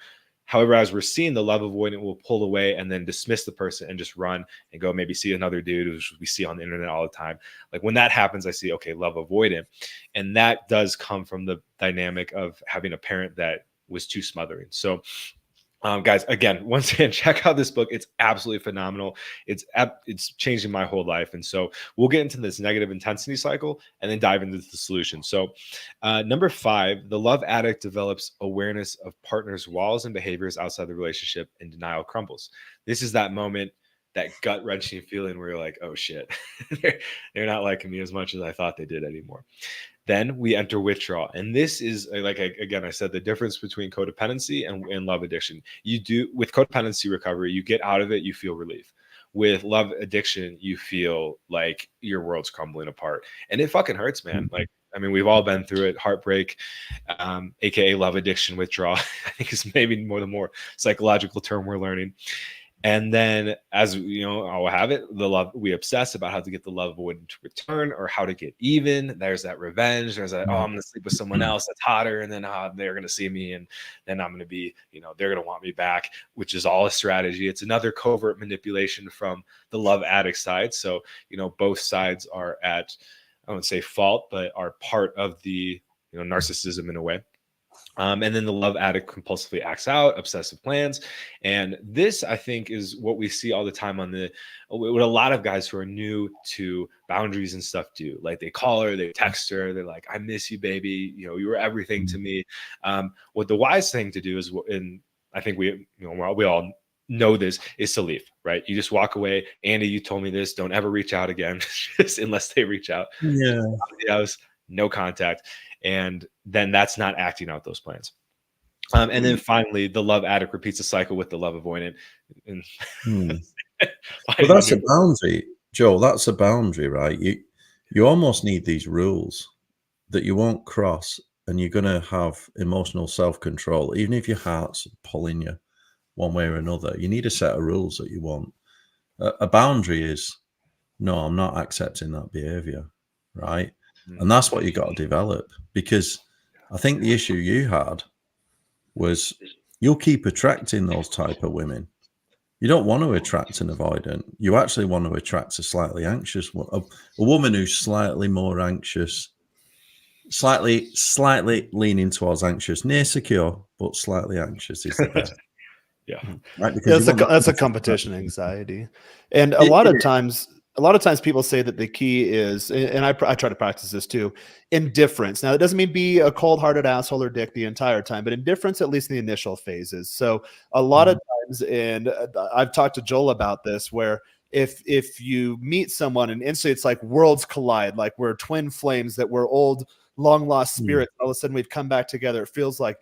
However, as we're seeing, the love avoidant will pull away and then dismiss the person and just run and go maybe see another dude who we see on the internet all the time. Like when that happens, I see, okay, love avoidant. And that does come from the dynamic of having a parent that was too smothering. So guys, again, once again, check out this book. It's absolutely phenomenal. It's changing my whole life. And so we'll get into this negative intensity cycle and then dive into the solution. So number 5, the love addict develops awareness of partners' walls and behaviors outside the relationship, and denial crumbles. This is that moment, that gut wrenching feeling where you're like, oh shit, they're not liking me as much as I thought they did anymore. Then we enter withdrawal. And this is, again, I said, the difference between codependency and love addiction. With codependency recovery, you get out of it, you feel relief. With love addiction, you feel like your world's crumbling apart. And it fucking hurts, man. Like, I mean, we've all been through it. Heartbreak, AKA love addiction withdrawal, I think is maybe the more psychological term we're learning. And then, as I'll have it, we obsess about how to get the love avoidant to return, or how to get even. There's that revenge. There's that, I'm going to sleep with someone else that's hotter, and then they're going to see me, and then I'm going to be, they're going to want me back, which is all a strategy. It's another covert manipulation from the love addict side. So, both sides are at, I wouldn't say fault, but are part of the, narcissism in a way. And then the love addict compulsively acts out, obsessive plans. And this, I think, is what we see all the time what a lot of guys who are new to boundaries and stuff do. Like they call her, they text her, they're like, I miss you, baby. You were everything to me. What the wise thing to do is, and I think we all know this, is to leave, right? You just walk away. Andy, you told me this. Don't ever reach out again, just unless they reach out. Yeah. No contact. And then that's not acting out those plans. And then finally, the love addict repeats the cycle with the love avoidant. But that's a boundary, Joel. That's a boundary, right? You almost need these rules that you won't cross, and you're going to have emotional self-control. Even if your heart's pulling you one way or another, you need a set of rules that you want. A boundary is, no, I'm not accepting that behavior, right? And that's what you got to develop, because I think the issue you had was you'll keep attracting those type of women. You don't want to attract an avoidant. You actually want to attract a slightly anxious, a woman who's slightly more anxious, slightly leaning towards anxious, near secure, but slightly anxious is the best. Yeah, right. Because that's a competition anxiety, and a lot of times people say that the key is, and I try to practice this too, indifference. Now, it doesn't mean be a cold-hearted asshole or dick the entire time, but indifference, at least in the initial phases. So a lot of times, and I've talked to Joel about this, where if you meet someone and instantly it's like worlds collide, like we're twin flames, that we're old, long-lost spirits, all of a sudden we've come back together. It feels like,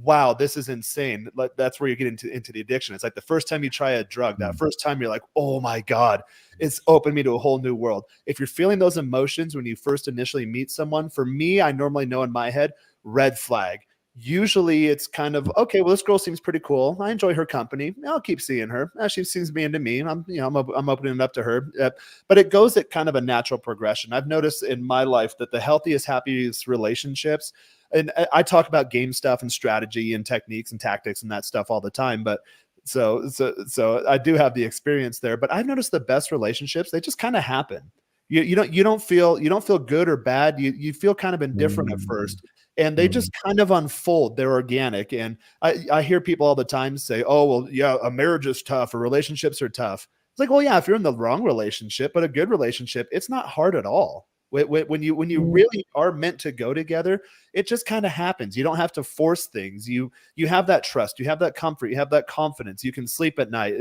wow, this is insane. That's where you get into the addiction. It's like the first time you try a drug, that first time you're like, oh my God, it's opened me to a whole new world. If you're feeling those emotions when you first initially meet someone, for me, I normally know in my head, red flag. usually it's kind of, okay, well, this girl seems pretty cool. I enjoy her company. I'll keep seeing her. She seems to be into me. I'm opening it up to her. But it goes at kind of a natural progression. I've noticed in my life that the healthiest, happiest relationships, and I talk about game stuff and strategy and techniques and tactics and that stuff all the time, but so I do have the experience there. But I've noticed the best relationships, they just kind of happen. You don't feel good or bad. You feel kind of indifferent at first, and they just kind of unfold. They're organic. And I hear people all the time say, oh, well, yeah, a marriage is tough or relationships are tough. It's like, well, yeah, if you're in the wrong relationship, but a good relationship, it's not hard at all. When you really are meant to go together, it just kind of happens. You don't have to force things. You have that trust, you have that comfort, you have that confidence. You can sleep at night.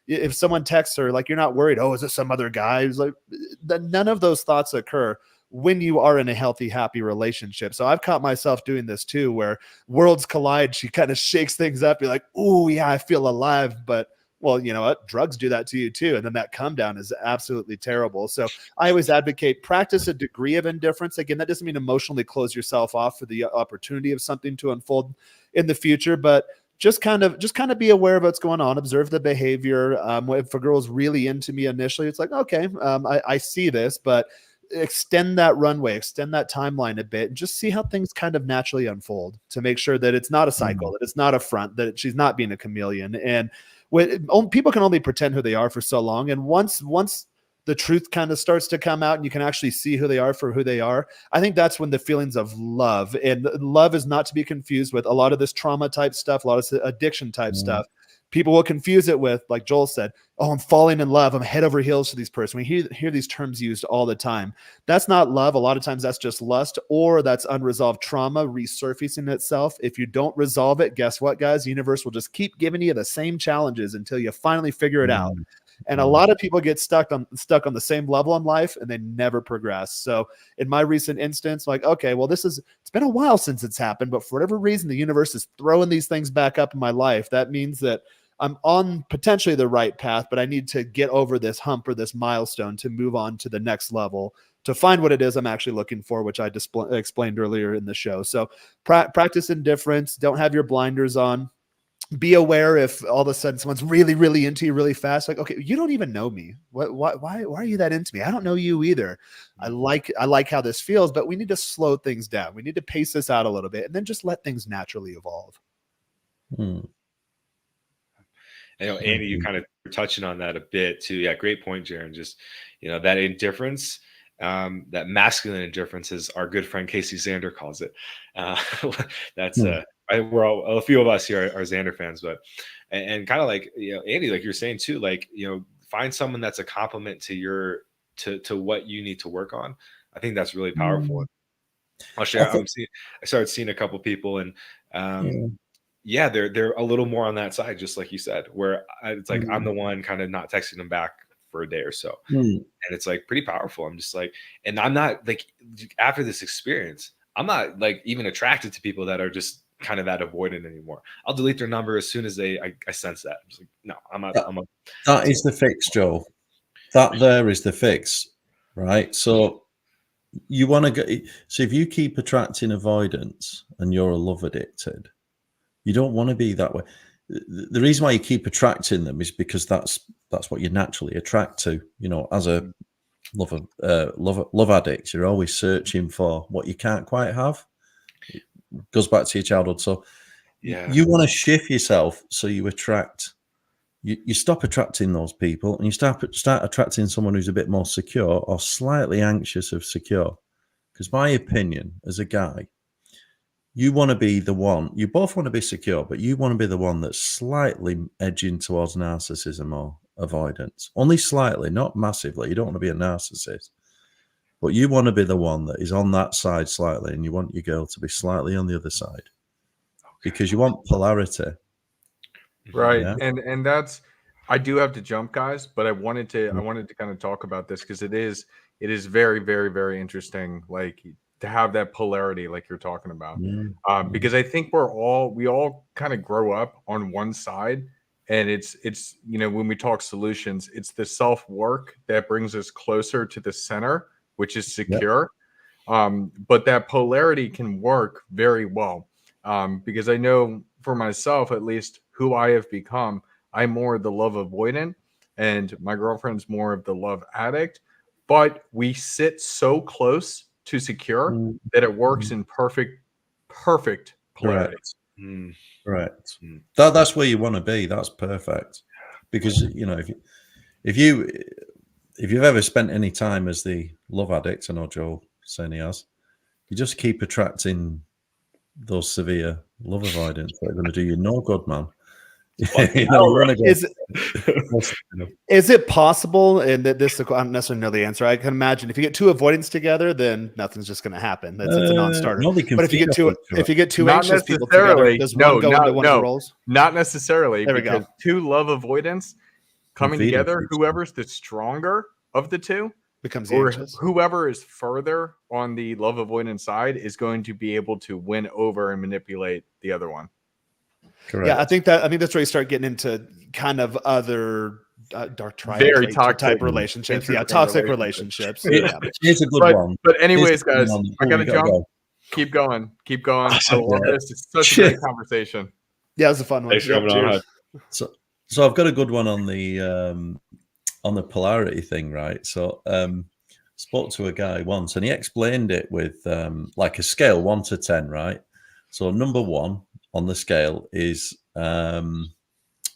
If someone texts her, like, you're not worried, oh, is it some other guy? It's like, none of those thoughts occur when you are in a healthy, happy relationship. So I've caught myself doing this too, where worlds collide. She kind of shakes things up. You're like, oh yeah, I feel alive. But well, you know what? Drugs do that to you too. And then that come down is absolutely terrible. So I always advocate practice a degree of indifference. Again, that doesn't mean emotionally close yourself off for the opportunity of something to unfold in the future, but just kind of be aware of what's going on. Observe the behavior. If a girl's really into me initially, it's like, okay, I see this, but extend that runway, extend that timeline a bit, and just see how things kind of naturally unfold to make sure that it's not a cycle, that it's not a front, that she's not being a chameleon. And people can only pretend who they are for so long. And once the truth kind of starts to come out and you can actually see who they are for who they are, I think that's when the feelings of love, and love is not to be confused with a lot of this trauma type stuff, a lot of addiction type stuff. People will confuse it with, like Joel said, oh, I'm falling in love, I'm head over heels for this person. We hear these terms used all the time. That's not love. A lot of times that's just lust, or that's unresolved trauma resurfacing itself. If you don't resolve it, guess what, guys? The universe will just keep giving you the same challenges until you finally figure it out. And a lot of people get stuck on the same level in life and they never progress. So in my recent instance, like, okay, well, it's been a while since it's happened, but for whatever reason, the universe is throwing these things back up in my life. That means that I'm on potentially the right path, but I need to get over this hump or this milestone to move on to the next level, to find what it is I'm actually looking for, which I explained earlier in the show. So practice indifference. Don't have your blinders on. Be aware if all of a sudden someone's really, really into you really fast. Like, okay, you don't even know me. Why are you that into me? I don't know you either. I like how this feels, but we need to slow things down. We need to pace this out a little bit and then just let things naturally evolve. I know, Andy, you kind of were touching on that a bit too. Yeah, great point, Jaron. Just, that indifference, that masculine indifference, as our good friend Casey Xander calls it. That's a few of us here are Xander fans, but and kind of like, Andy, like you're saying too, like, find someone that's a compliment to to what you need to work on. I think that's really powerful. I'll share. I started seeing a couple people, and yeah, they're a little more on that side, just like you said, where it's like I'm the one kind of not texting them back for a day or so, and it's like pretty powerful. I'm just like, and I'm not like, after this experience, I'm not like even attracted to people that are just kind of that avoidant anymore. I'll delete their number as soon as I sense that. I'm just like, no, I'm not. That is the fix, Joe. That there is the fix, right? So you want to get. So if you keep attracting avoidance and you're a love addicted, you don't want to be that way. The reason why you keep attracting them is because that's what you naturally attract to. As a love addict, you're always searching for what you can't quite have. It goes back to your childhood. So you want to shift yourself so you attract. You stop attracting those people and you start attracting someone who's a bit more secure or slightly anxious of secure. Because my opinion as a guy, you want to be the one, you both want to be secure, but you want to be the one that's slightly edging towards narcissism or avoidance. Only slightly, not massively. You don't want to be a narcissist, but you want to be the one that is on that side slightly, and you want your girl to be slightly on the other side because you want polarity. Right. Yeah. And that's, I do have to jump, guys, but I wanted to kind of talk about this because it is very, very, very interesting, like to have that polarity like you're talking about. Because I think we all kind of grow up on one side, and it's when we talk solutions, it's the self-work that brings us closer to the center, which is secure. But that polarity can work very well. because I know for myself, at least, who I have become. I'm more the love avoidant, and my girlfriend's more of the love addict. But we sit so close to secure Mm, that it works in perfect polarity. correct. Mm, Correct. mm. That's where you want to be. That's perfect. Because if you if you've ever spent any time as the love addict, I know Joel saying he has, you just keep attracting those severe love avoidance that are going to do you no good, man. You want to go. Is it possible, and that this I don't necessarily know the answer. I can imagine if you get two avoidance together, then nothing's just going to happen. It's a non-starter. No, they can But if you feed get off two, each other. if you get two Not anxious people together, necessarily. does No, one go into one of the roles? Not necessarily, There we because go. two love avoidance coming feed off together, each other. whoever's the stronger of the two, Becomes the or anxious. whoever is further on the love avoidance side, is going to be able to win over and manipulate the other one. Correct. Yeah, I think that's where you start getting into kind of other dark Very triad toxic, type relationships. Yeah, interesting toxic relationships. relationships. Yeah. Here's a good one. But anyways, Here's a good guys, one. I gotta You gotta jump. go. Keep going. I Awesome. love Yeah. this. It's such a great conversation. Yeah, it was a fun one. Thanks for coming on. cheers. So I've got a good one on the polarity thing, right? So spoke to a guy once and he explained it with like a scale 1 to 10, right? So number 1 on the scale is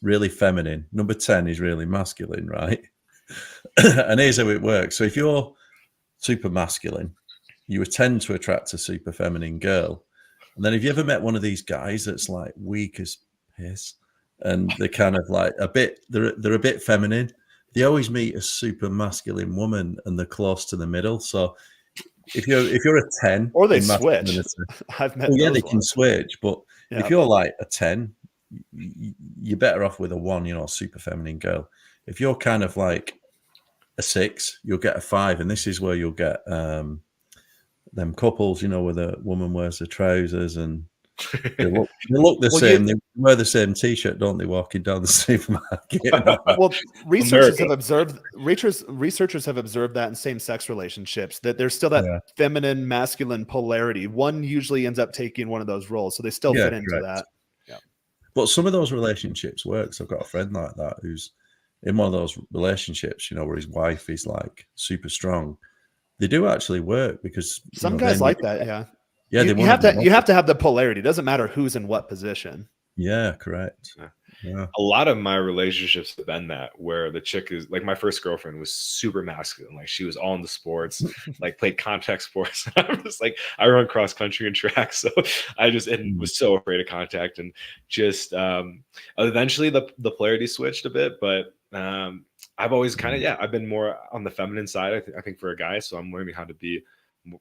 really feminine. Number 10 is really masculine, right? And here's how it works. So if you're super masculine, you tend to attract a super feminine girl. And then have you ever met one of these guys that's like weak as piss and they're kind of like they're a bit feminine? They always meet a super masculine woman and they're close to the middle. So if you're a 10 Or they in switch. masculinity, I've met well, yeah, those they can ones. switch, but Yeah. if you're like a 10, you're better off with a 1, a super feminine girl. If you're kind of like a 6, you'll get a 5, and this is where you'll get them couples, where the woman wears the trousers and they look the same. They wear the same T-shirt, don't they, walking down the supermarket? Well, researchers have observed that in same-sex relationships, that there's still that feminine masculine polarity. One usually ends up taking one of those roles, so they still fit into that. Yeah. But some of those relationships work. So I've got a friend like that who's in one of those relationships, where his wife is like super strong. They do actually work because some guys like that. Yeah. Yeah, you have to have the polarity. It doesn't matter who's in what position. Yeah, correct. Yeah. A lot of my relationships have been that, where the chick is like, my first girlfriend was super masculine. Like, she was all into sports, like played contact sports. I'm just like, I run cross country and track. So I just was so afraid of contact, and just eventually the polarity switched a bit. But I've always kind of, I've been more on the feminine side, I think for a guy. So I'm learning how to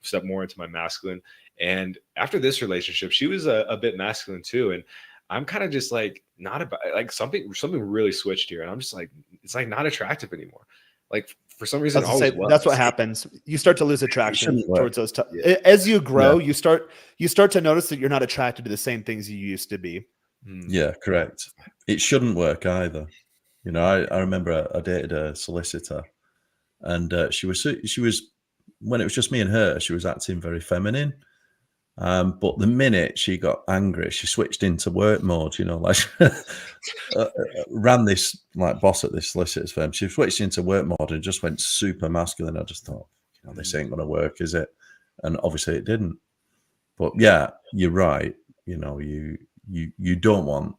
step more into my masculine. And after this relationship, she was a bit masculine too. And I'm kind of just like, not about, like, something really switched here. And I'm just like, it's like not attractive anymore. Like, for some reason, that's what happens. You start to lose attraction towards those. As you grow, you start to notice that you're not attracted to the same things you used to be. Yeah, correct. It shouldn't work either. I remember I dated a solicitor, and she was when it was just me and her, she was acting very feminine. But the minute she got angry, she switched into work mode, like ran this like boss at this solicitor's firm. She switched into work mode and just went super masculine. I just thought, this ain't going to work, is it? And obviously it didn't. But yeah, you're right. You don't want,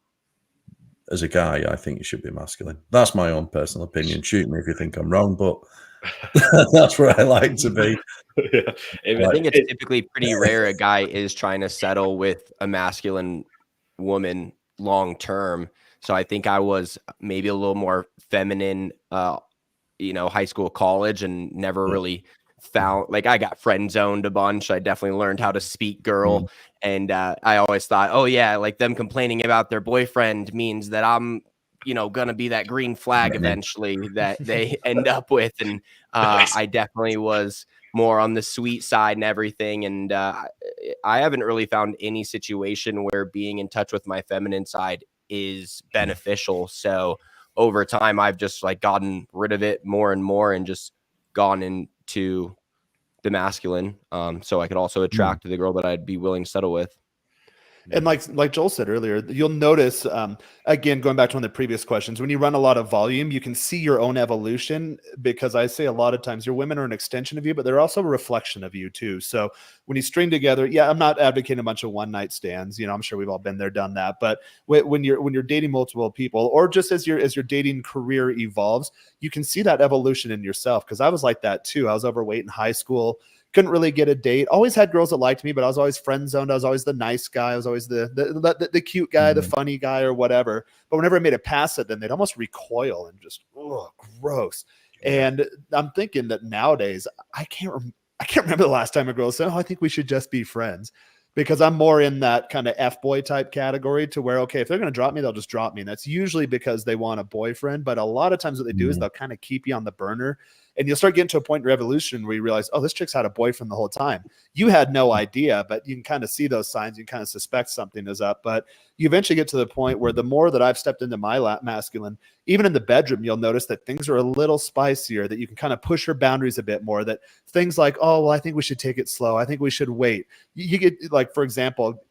as a guy, I think you should be masculine. That's my own personal opinion. Shoot me if you think I'm wrong, but that's where I like to be. I think it's typically pretty rare a guy is trying to settle with a masculine woman long term. So I think I was maybe a little more feminine, high school, college, and never really found, like, I got friend zoned a bunch. I definitely learned how to speak girl. And I always thought, oh yeah, like them complaining about their boyfriend means that I'm, going to be that green flag eventually that they end up with. And I definitely was more on the sweet side and everything. And I haven't really found any situation where being in touch with my feminine side is beneficial. So over time, I've just like gotten rid of it more and more and just gone into the masculine. So I could also attract the girl that I'd be willing to settle with. And like Joel said earlier, you'll notice, again, going back to one of the previous questions, when you run a lot of volume, you can see your own evolution, because I say a lot of times your women are an extension of you, but they're also a reflection of you too. So when you string together, yeah, I'm not advocating a bunch of one night stands. I'm sure we've all been there, done that. But when you're dating multiple people, or just as your dating career evolves, you can see that evolution in yourself. Because I was like that too. I was overweight in high school. Couldn't really get a date. Always had girls that liked me, but I was always friend zoned. I was always the nice guy. I was always the cute guy, the funny guy, or whatever. But whenever I made it past it, then they'd almost recoil and just, oh, gross. And I'm thinking that nowadays I can't remember the last time a girl said, "Oh, I think we should just be friends." Because I'm more in that kind of F-boy type category, to where, okay, if they're going to drop me, they'll just drop me. And that's usually because they want a boyfriend. But a lot of times what they do is they'll kind of keep you on the burner. And you'll start getting to a point in revolution where you realize, oh, this chick's had a boyfriend the whole time. You had no idea, but you can kind of see those signs. You kind of suspect something is up. But you eventually get to the point where the more that I've stepped into my masculine, even in the bedroom, you'll notice that things are a little spicier, that you can kind of push your boundaries a bit more, that things like, oh, well, I think we should take it slow. I think we should wait. You get, like, for example,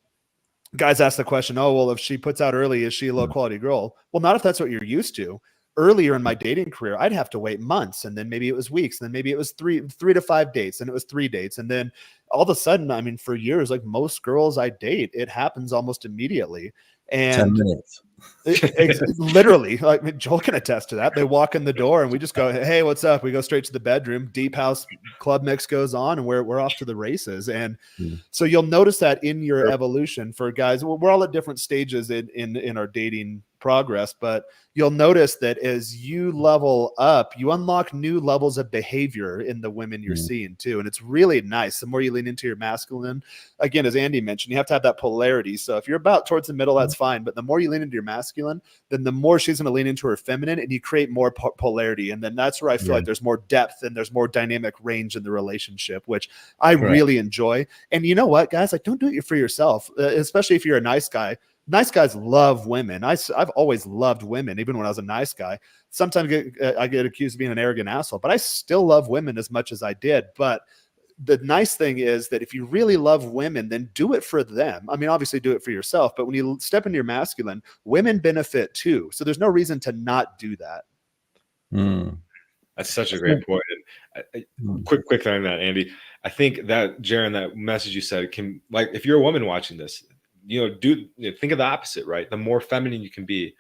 guys ask the question, oh, well, if she puts out early, is she a low quality girl? Well, not if that's what you're used to. Earlier in my dating career, I'd have to wait months, and then maybe it was weeks, and then maybe it was three to 5 dates, and it was 3 dates. And then all of a sudden, I mean, for years, like most girls I date, it happens almost immediately. And 10 minutes. Literally, like Joel can attest to that. They walk in the door and we just go, "Hey, what's up?" We go straight to the bedroom. Deep house club mix goes on, and we're off to the races. And so you'll notice that in your evolution for guys, we're all at different stages in our dating progress, but you'll notice that as you level up, you unlock new levels of behavior in the women you're seeing too. And it's really nice. The more you lean into your masculine, again, as Andy mentioned, you have to have that polarity. So if you're about towards the middle, that's fine. But the more you lean into your masculine, then the more she's going to lean into her feminine, and you create more polarity. And then that's where I feel like there's more depth and there's more dynamic range in the relationship, which I really enjoy. And you know what, guys, like, don't do it for yourself, especially if you're a nice guy. Nice guys love women. I've always loved women, even when I was a nice guy. Sometimes I get accused of being an arrogant asshole, but I still love women as much as I did. But the nice thing is that if you really love women, then do it for them. I mean, obviously do it for yourself, but when you step into your masculine, women benefit too. So there's no reason to not do that. That's such a great point. And quick thing on that, Andy. I think that, Jaron, that message you said can, like, if you're a woman watching this, think of the opposite, right? The more feminine you can be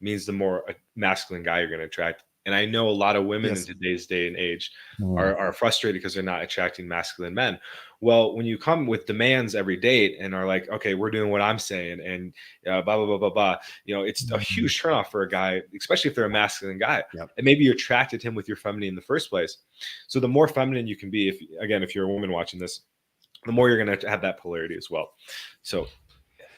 means the more masculine guy you're going to attract. And I know a lot of women in today's day and age are frustrated because they're not attracting masculine men. Well, when you come with demands every date and are like, okay, we're doing what I'm saying, and blah, blah, blah, blah, blah, it's a huge turnoff for a guy, especially if they're a masculine guy. And maybe you attracted him with your feminine in the first place. So the more feminine you can be, if you're a woman watching this, the more you're going to have that polarity as well. So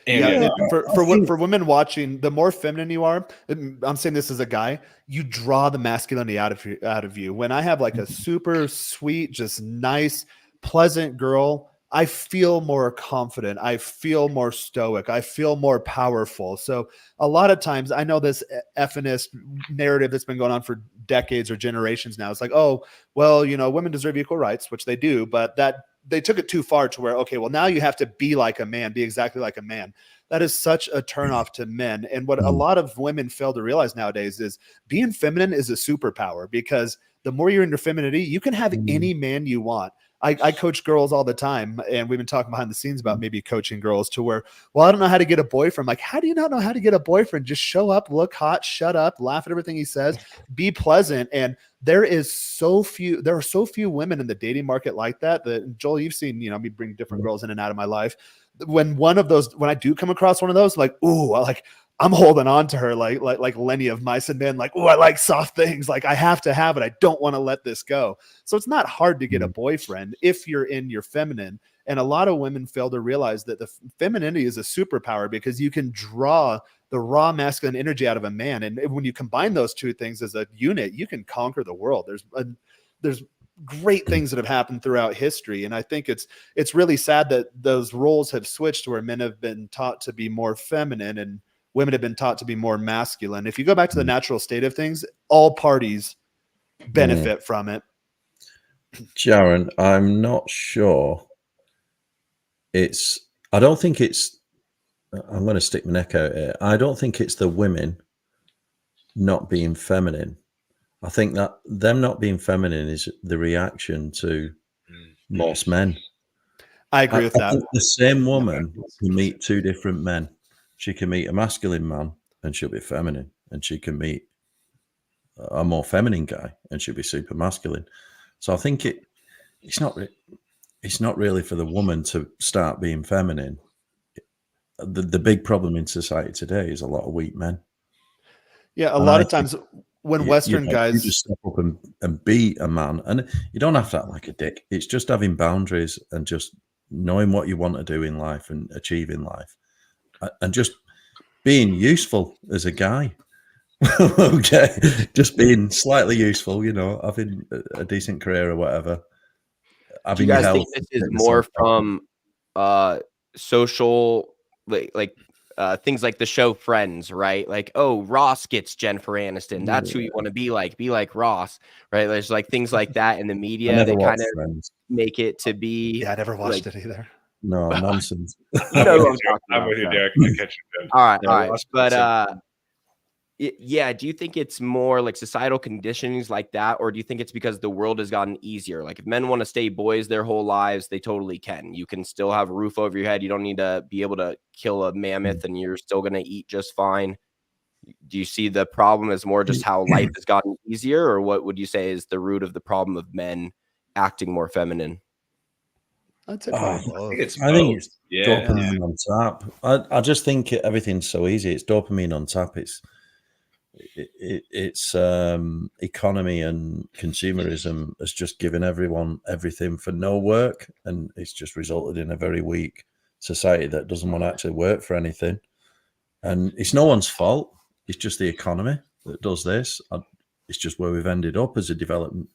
for women watching, the more feminine you are, I'm saying this as a guy, you draw the masculinity out of you. When I have like a super sweet, just nice, pleasant girl, I feel more confident. I feel more stoic. I feel more powerful. So a lot of times, I know this effeminist narrative that's been going on for decades or generations now. It's like, oh, well, women deserve equal rights, which they do, but that they took it too far to where, okay, well, now you have to be like a man, be exactly like a man. That is such a turnoff to men. And what a lot of women fail to realize nowadays is being feminine is a superpower, because the more you're in your femininity, you can have any man you want. I coach girls all the time, and we've been talking behind the scenes about maybe coaching girls to where, well, I don't know how to get a boyfriend. Like, how do you not know how to get a boyfriend? Just show up, look hot, shut up, laugh at everything he says, be pleasant. And there are so few women in the dating market like that. Joel, you've seen, me bring different girls in and out of my life. When I do come across one of those, like, ooh, I'm holding on to her like Lenny of Mice and Men, like, oh, I like soft things. Like, I have to have it. I don't want to let this go. So it's not hard to get a boyfriend if you're in your feminine. And a lot of women fail to realize that the femininity is a superpower, because you can draw the raw masculine energy out of a man. And when you combine those two things as a unit, you can conquer the world. There's great things that have happened throughout history. And I think it's really sad that those roles have switched to where men have been taught to be more feminine and women have been taught to be more masculine. If you go back to the natural state of things, all parties benefit from it. Jaron, I'm not sure. I don't think it's I'm going to stick my neck out here. I don't think it's the women not being feminine. I think that them not being feminine is the reaction to most men. I agree with that. think the same woman can meet two different men. She can meet a masculine man and she'll be feminine, and she can meet a more feminine guy and she'll be super masculine. So I think it's not really for the woman to start being feminine. The big problem in society today is a lot of weak men. Yeah, a And lot I of times when you Western know, guys you just step up and be a man, and you don't have to act like a dick. It's just having boundaries and just knowing what you want to do in life and achieve in life, and just being useful as a guy. Okay, just being slightly useful, you know, having a decent career or whatever. Do you Having your guys think health, this is fitness more on track. from social like things like the show Friends, right? Like, oh, Ross gets Jennifer Aniston. That's who you want to be like. Be like Ross, right? There's like things like that in the I media never that kind watched of Friends. make it to be yeah, I never watched like, it either. No, nonsense. you know who I'm talking I'm about. with you, So. Derek. I catch you. All right, Yeah, all right. Ross But Simpson. yeah, do you think it's more like societal conditionings like that, or do you think it's because the world has gotten easier? Like if men want to stay boys their whole lives, they totally can. You can still have a roof over your head. You don't need to be able to kill a mammoth and you're still going to eat just fine. Do you see the problem as more just how life has gotten easier, or what would you say is the root of the problem of men acting more feminine? I'd say Oh, probably I both. think it's I think both. it's Yeah. dopamine on tap. I just think everything's so easy. It's dopamine on tap. It's economy and consumerism has just given everyone everything for no work, and it's just resulted in a very weak society that doesn't want to actually work for anything. And it's no one's fault. It's just the economy that does this. It's just where we've ended up as a development.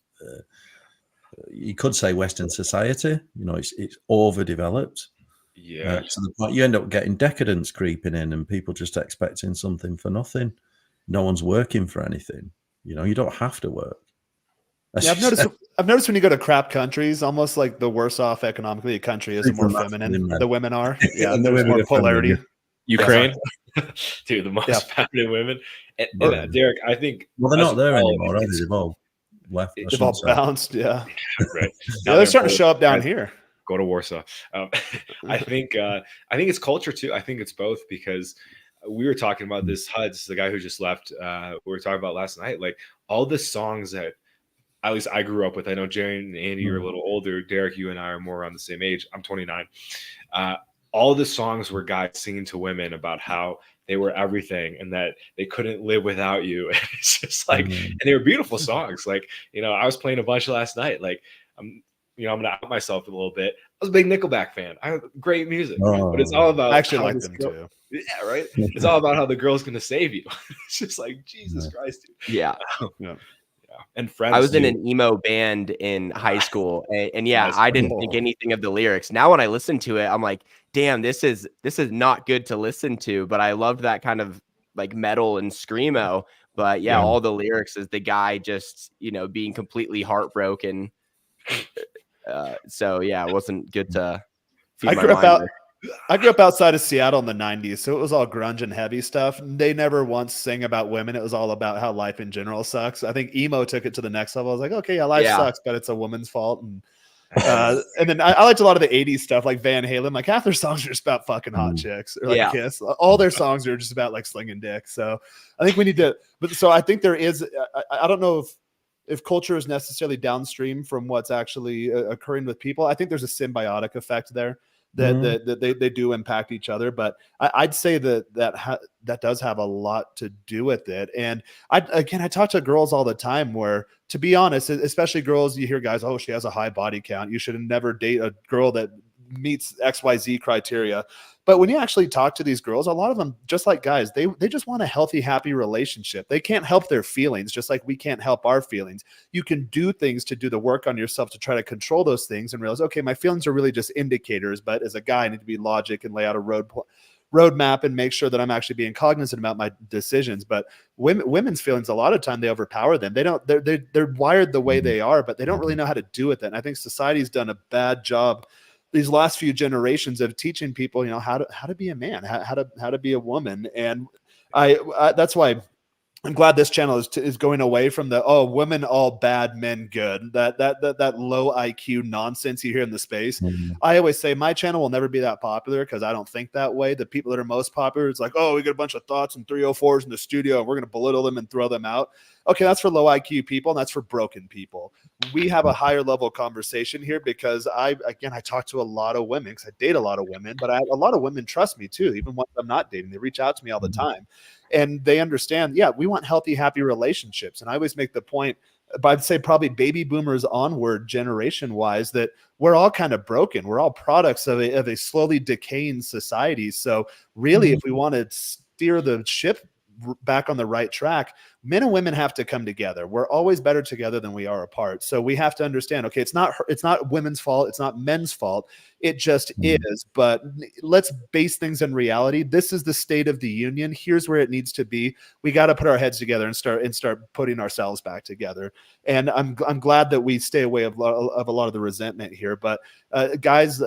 You could say Western society. You know, it's overdeveloped. Yeah. To the point you end up getting decadence creeping in, and people just expecting something for nothing. No one's working for anything. You know, you don't have to work. Yeah, I've noticed when you go to crap countries, almost like the worse off economically a country is, the more feminine the women are. Yeah, And the there's women more are feminine, polarity. Ukraine, dude, the most Yeah. feminine women. And Yeah. Derek, I think Well, they're as not there well, anymore, are they? They've all left. I They've shouldn't all say. bounced. Yeah, right yeah, now they're starting to both show up down guys here. go to Warsaw. I think it's culture too. I think it's both because we were talking about this. Huds, the guy who just left. We were talking about last night. Like all the songs that at least I grew up with. I know Jerry and Andy, you're a little older. Derek, you and I are more around the same age. I'm 29. All the songs were guys singing to women about how they were everything and that they couldn't live without you. And it's just like, and they were beautiful songs. Like, you know, I was playing a bunch last night. Like, I'm gonna out myself a little bit. I was a big Nickelback fan. I have great music, but it's all about I actually how like this them girl- too. Yeah, right. It's all about how the girl's gonna save you. It's just like Jesus Christ, dude. Yeah. Yeah. And Friends. I was in dude. an emo band in high school, and yeah, Nice. I didn't think anything of the lyrics. Now when I listen to it, I'm like, damn, this is not good to listen to, but I loved that kind of like metal and screamo. But yeah, all the lyrics is the guy just, being completely heartbroken. So yeah, it wasn't good to feed I my grew up mind out. with. I grew up outside of Seattle in the 90s, so it was all grunge and heavy stuff. They never once sang about women. It was all about how life in general sucks. I think emo took it to the next level. I was like, okay, yeah, life sucks, but it's a woman's fault. And then I liked a lot of the 80s stuff, like Van Halen. Like half their songs are just about fucking hot chicks, or like Yeah. Kiss. All their songs are just about like slinging dick. So I think we need to. But so I think there is. I don't know if culture is necessarily downstream from what's actually occurring with people. I think there's a symbiotic effect there. That they do impact each other, but I'd say that does have a lot to do with it. And I talk to girls all the time where, to be honest, especially girls, you hear guys, oh, she has a high body count, you should never date a girl that meets XYZ criteria. But when you actually talk to these girls, a lot of them, just like guys, they just want a healthy, happy relationship. They can't help their feelings, just like we can't help our feelings. You can do things to do the work on yourself to try to control those things and realize, okay, my feelings are really just indicators, but as a guy, I need to be logic and lay out a roadmap and make sure that I'm actually being cognizant about my decisions. But women's feelings, a lot of time, they overpower them. They're wired the way they are, but they don't really know how to do with it. And I think society's done a bad job these last few generations of teaching people, you know, how to be a man, how to be a woman. And that's why I'm glad this channel is going away from the women all bad, men good, that low IQ nonsense you hear in the space. I always say my channel will never be that popular because I don't think that way. The people that are most popular, it's like, oh, we got a bunch of thoughts and 304s in the studio and we're going to belittle them and throw them out. Okay, that's for low IQ people and that's for broken people. We have a higher level conversation here because I talk to a lot of women because I date a lot of women, but a lot of women trust me too, even when I'm not dating. They reach out to me all the time. And they understand, yeah, we want healthy, happy relationships. And I always make the point, but I'd say probably baby boomers onward generation wise, that we're all kind of broken. We're all products of a slowly decaying society. So really, if we want to steer the ship back on the right track, men and women have to come together. We're always better together than we are apart. So we have to understand, okay, it's not women's fault. It's not men's fault. It just is. But let's base things in reality. This is the state of the union. Here's where it needs to be. We got to put our heads together and start putting ourselves back together. And I'm glad that we stay away of a lot of the resentment here. But guys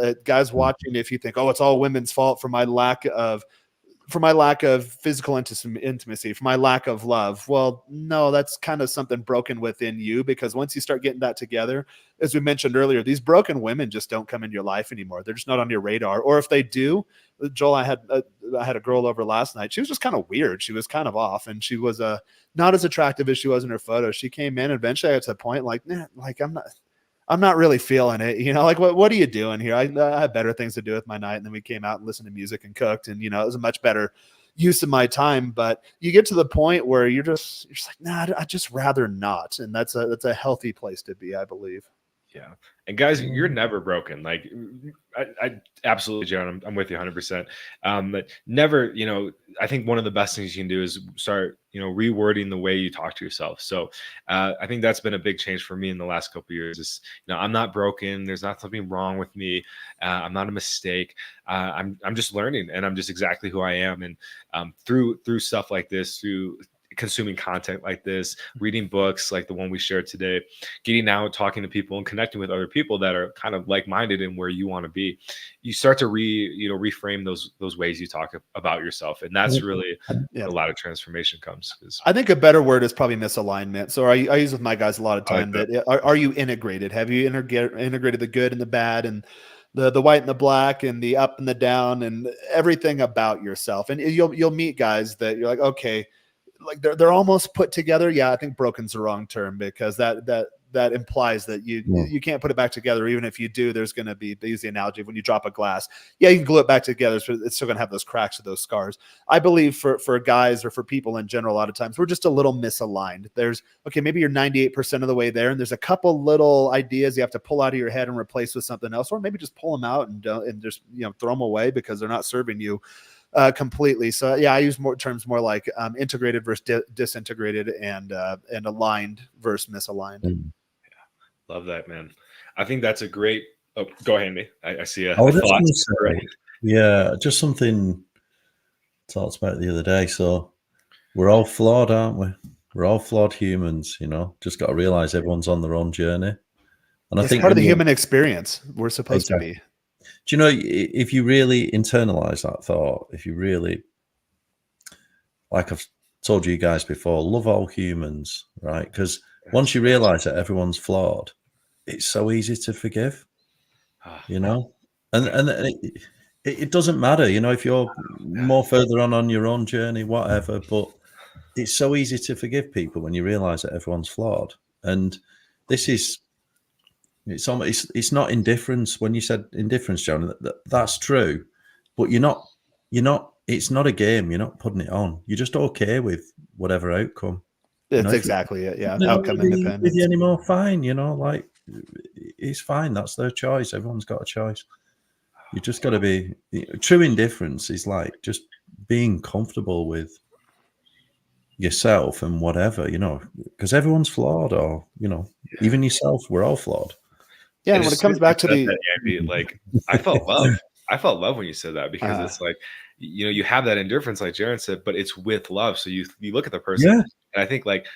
watching, if you think, oh, it's all women's fault for my lack of physical intimacy, for my lack of love. Well, no, that's kind of something broken within you, because once you start getting that together, as we mentioned earlier, these broken women just don't come in your life anymore. They're just not on your radar. Or if they do, Joel, I had a girl over last night. She was just kind of weird. She was kind of off, and she was not as attractive as she was in her photos. She came in, and eventually I got to the point like, nah, like I'm not really feeling it, you know, like what are you doing here? I had better things to do with my night. And then we came out and listened to music and cooked, and, you know, it was a much better use of my time. But you get to the point where you're just like, nah, I'd just rather not. And that's a healthy place to be, I believe. Yeah. And guys, you're never broken. Like I absolutely, Jaron, I'm with you 100%. But never, you know, I think one of the best things you can do is start, you know, rewording the way you talk to yourself. So I think that's been a big change for me in the last couple of years is, you know, I'm not broken. There's not something wrong with me. I'm not a mistake. I'm just learning, and I'm just exactly who I am. And through stuff like this, through consuming content like this, reading books like the one we shared today, getting out, talking to people and connecting with other people that are kind of like-minded in where you want to be, you start to reframe those ways you talk about yourself. And that's really a lot of transformation comes. I think a better word is probably misalignment. So I use with my guys a lot of time that are you integrated? Have you integrated the good and the bad and the white and the black and the up and the down and everything about yourself? And you'll meet guys that you're like, okay, like they're almost put together. Yeah, I think broken's the wrong term, because that implies that you can't put it back together. Even if you do, there's going to be, they use the analogy of when you drop a glass. Yeah, you can glue it back together, so it's still going to have those cracks or those scars. I believe for guys or for people in general, a lot of times we're just a little misaligned. There's, okay, maybe you're 98% of the way there, and there's a couple little ideas you have to pull out of your head and replace with something else, or maybe just pull them out and just, you know, throw them away because they're not serving you completely. So yeah, I use more terms more like integrated versus disintegrated, and aligned versus misaligned. Yeah. Love that, man. I think that's a great. Oh, go ahead, Andy. I see a thought. Right. Yeah, just something I talked about the other day. So we're all flawed, aren't we? We're all flawed humans, you know. Just got to realize everyone's on their own journey. And I think part of the human experience. We're supposed to be. Do you know, if you really internalize that thought, if you really, like I've told you guys before, love all humans, right? Because once you realize that everyone's flawed, it's so easy to forgive, you know? And it doesn't matter, you know, if you're more further on your own journey, whatever, but it's so easy to forgive people when you realize that everyone's flawed. And this is, it's not indifference. When you said indifference, John, that's true, but it's not a game. You're not putting it on. You're just okay with whatever outcome. That's exactly it. Yeah. Outcome independence. With you anymore, fine. You know, like it's fine. That's their choice. Everyone's got a choice. You just got to be true. Indifference is like just being comfortable with yourself and whatever, you know, because everyone's flawed, or, you know, even yourself, we're all flawed. Yeah. And when it comes back to Andy, like I felt love. I felt love when you said that, because it's like, you know, you have that indifference, like Jaron said, but it's with love. So you look at the person, and I think like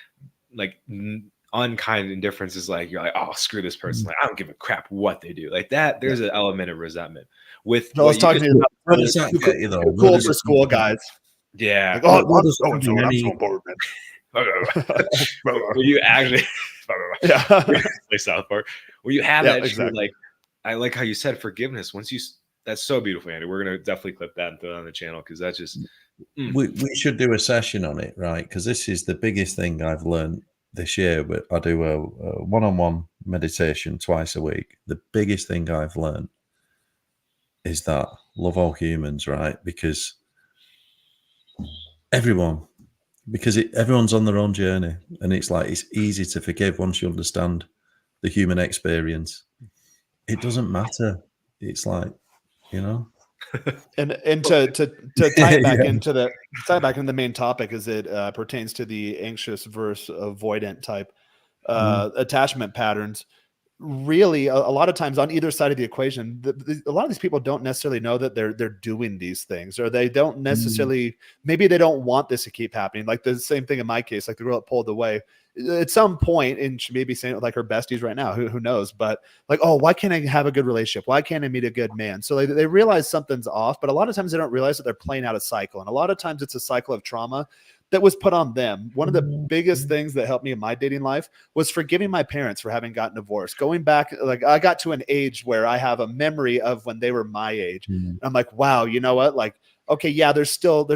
unkind indifference is like, you're like, oh, screw this person. Like, I don't give a crap what they do. Like that, there's an element of resentment. With I was talking to you about Where does that get you, though? too Where cool does for it- school guys. yeah. Like, oh, Where I'm does so it and so, and I'm so any- important. When you actually Yeah. play South Park, when you have Yeah, that true, exactly. like, I like how you said forgiveness. That's so beautiful, Andy. We're gonna definitely clip that and throw it on the channel because that's just We should do a session on it, right? Because this is the biggest thing I've learned this year. But I do a one-on-one meditation twice a week. The biggest thing I've learned is that love all humans, right? Because everyone's on their own journey, and it's like it's easy to forgive once you understand the human experience. It doesn't matter. It's like, you know. And to tie it back Yeah. into the main topic as it pertains to the anxious versus avoidant type attachment patterns. Really, a lot of times on either side of the equation, a lot of these people don't necessarily know that they're doing these things, or they don't necessarily, maybe they don't want this to keep happening. Like the same thing in my case, like the girl that pulled away at some point, and she may be saying it like her besties right now, who knows, but like, oh, why can't I have a good relationship? Why can't I meet a good man? So they realize something's off, but a lot of times they don't realize that they're playing out a cycle. And a lot of times it's a cycle of trauma that was put on them. One of the biggest things that helped me in my dating life was forgiving my parents for having gotten divorced. Going back, like I got to an age where I have a memory of when they were my age. And I'm like, wow, you know what? Like, okay, yeah, there's still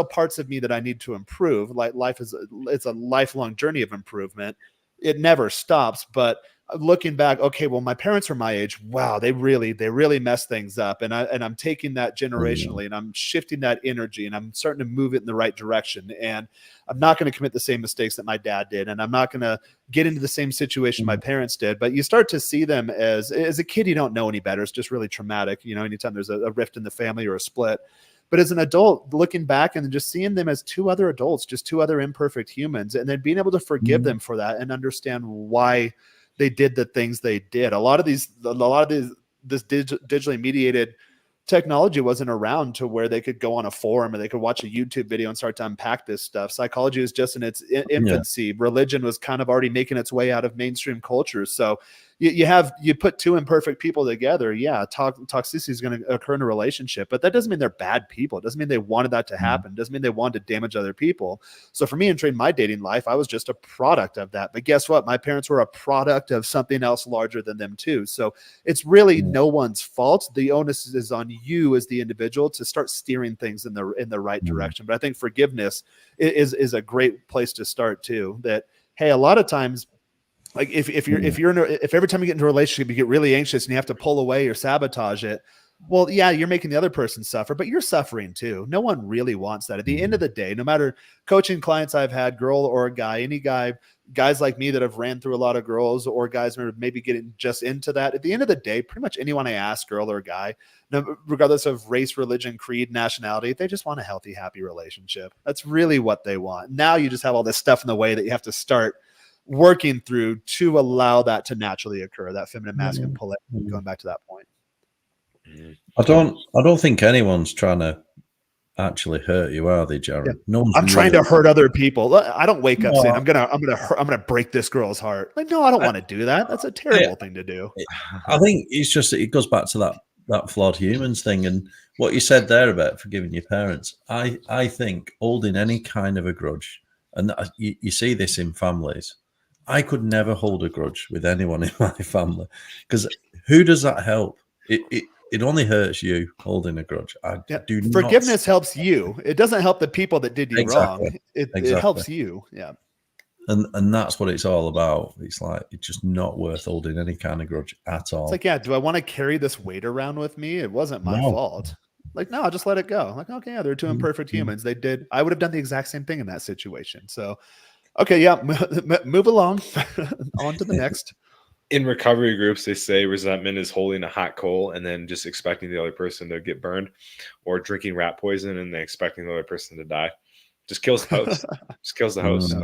parts of me that I need to improve. Like it's a lifelong journey of improvement. It never stops. But looking back, okay, well, my parents were my age. Wow, they really messed things up. And I'm taking that generationally and I'm shifting that energy and I'm starting to move it in the right direction. And I'm not going to commit the same mistakes that my dad did. And I'm not going to get into the same situation my parents did. But you start to see them as a kid, you don't know any better. It's just really traumatic. You know, anytime there's a rift in the family or a split. But as an adult, looking back and just seeing them as two other adults, just two other imperfect humans, and then being able to forgive them for that and understand why they did the things they did. A lot of this digitally mediated technology wasn't around to where they could go on a forum or they could watch a YouTube video and start to unpack this stuff. Psychology was just in its infancy. Religion was kind of already making its way out of mainstream culture. So you put two imperfect people together. Yeah. Toxicity is going to occur in a relationship, but that doesn't mean they're bad people. It doesn't mean they wanted that to happen. It doesn't mean they wanted to damage other people. So for me entering my dating life, I was just a product of that. But guess what? My parents were a product of something else larger than them too. So it's really no one's fault. The onus is on you as the individual to start steering things in the right direction. But I think forgiveness is a great place to start too. That, hey, a lot of times, like if every time you get into a relationship, you get really anxious and you have to pull away or sabotage it. Well, yeah, you're making the other person suffer, but you're suffering too. No one really wants that. At the end of the day, no matter coaching clients I've had, girl or guy, any guys like me that have ran through a lot of girls or guys who are maybe getting just into that. At the end of the day, pretty much anyone I ask, girl or guy, regardless of race, religion, creed, nationality, they just want a healthy, happy relationship. That's really what they want. Now you just have all this stuff in the way that you have to start working through to allow that to naturally occur, that feminine masculine polarity, going back to that point. I don't think anyone's trying to actually hurt you, are they, Jared? Yeah. No one's I'm trying to hurt other people. I don't wake up saying I'm gonna break this girl's heart. Like, no, I don't want to do that. That's a terrible thing to do. I think it's just it goes back to that flawed humans thing, and what you said there about forgiving your parents. I think holding any kind of a grudge, and you see this in families. I could never hold a grudge with anyone in my family because who does that help? It only hurts you holding a grudge. Forgiveness helps you. It doesn't help the people that did you wrong. It helps you. Yeah. And that's what it's all about. It's like it's just not worth holding any kind of grudge at all. It's like, yeah, do I want to carry this weight around with me? It wasn't my fault. Like, no, I'll just let it go. Like, okay, yeah, they're two imperfect humans. I would have done the exact same thing in that situation. So, okay, yeah, move along. On to the next. In recovery groups, they say resentment is holding a hot coal and then just expecting the other person to get burned, or drinking rat poison and then expecting the other person to die. Just kills the host. Just kills the host. So,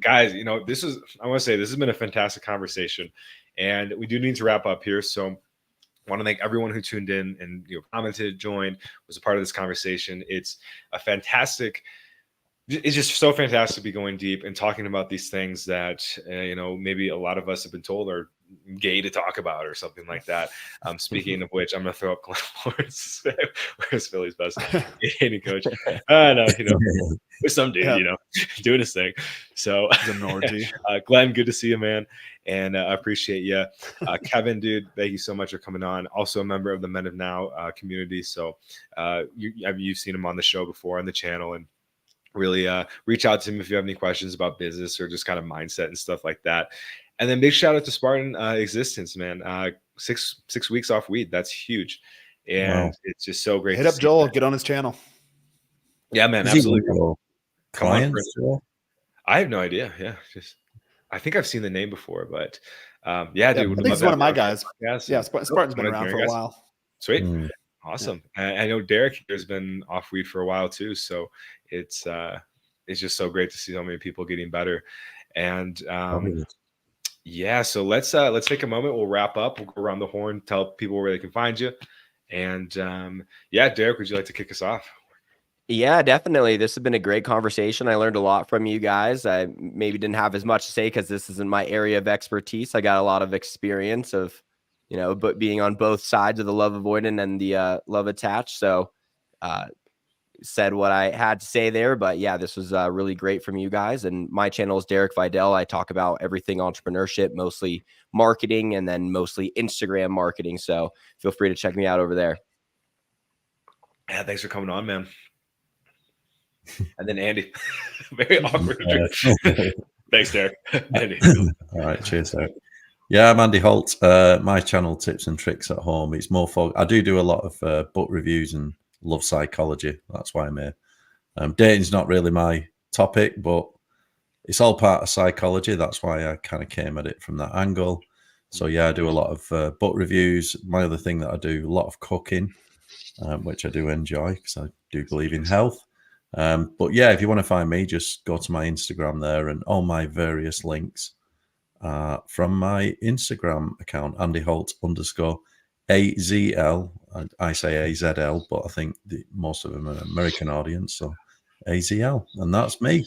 guys, I want to say this has been a fantastic conversation, and we do need to wrap up here. So, I want to thank everyone who tuned in and commented, joined, was a part of this conversation. It's a fantastic it's just so fantastic to be going deep and talking about these things that maybe a lot of us have been told are gay to talk about or something like that. Speaking of which, I'm gonna throw up Glenn Lawrence. Where's Philly's best hitting coach? No, there's some dude, doing his thing. So an orgy. Glenn, good to see you, man, and I appreciate you. Kevin, dude, thank you so much for coming on. Also a member of the Men of Now community. So you've seen him on the show before on the channel, and really reach out to him if you have any questions about business or just kind of mindset and stuff like that. And then big shout out to Spartan Existence, man. 6 weeks off weed. That's huge. And it's just so great. Hit up Joel, get on his channel. Yeah, man, absolutely. Come on for I have no idea. Yeah, I think I've seen the name before, but yeah, dude. I think he's one of my guys. Yeah, Spartan's been around for a while. Sweet. Awesome. Yeah. I know Derek has been off weed for a while too. So it's just so great to see so many people getting better. And yeah, so let's take a moment. We'll wrap up. We'll go around the horn, tell people where they can find you. And yeah, Derek, would you like to kick us off? Yeah, definitely. This has been a great conversation. I learned a lot from you guys. I maybe didn't have as much to say because this isn't my area of expertise. I got a lot of experience of, but being on both sides of the love avoidant and the love attached. So said what I had to say there. But yeah, this was really great from you guys. And my channel is Derek Vidal. I talk about everything entrepreneurship, mostly marketing, and then mostly Instagram marketing. So feel free to check me out over there. Yeah, thanks for coming on, man. And then Andy, very awkward. Thanks, Derek. Andy. All right, cheers, Derek. Yeah, I'm Andy Holt. My channel, Tips and Tricks at Home. It's more for, I do a lot of book reviews and love psychology. That's why I'm here. Dating's not really my topic, but it's all part of psychology. That's why I kind of came at it from that angle. So yeah, I do a lot of book reviews. My other thing that I do, a lot of cooking, which I do enjoy because I do believe in health. But yeah, if you want to find me, just go to my Instagram there, and all my various links from my Instagram account, Andy Holt _ AZL. I say AZL, but I think most of them are American audience, so AZL, and that's me.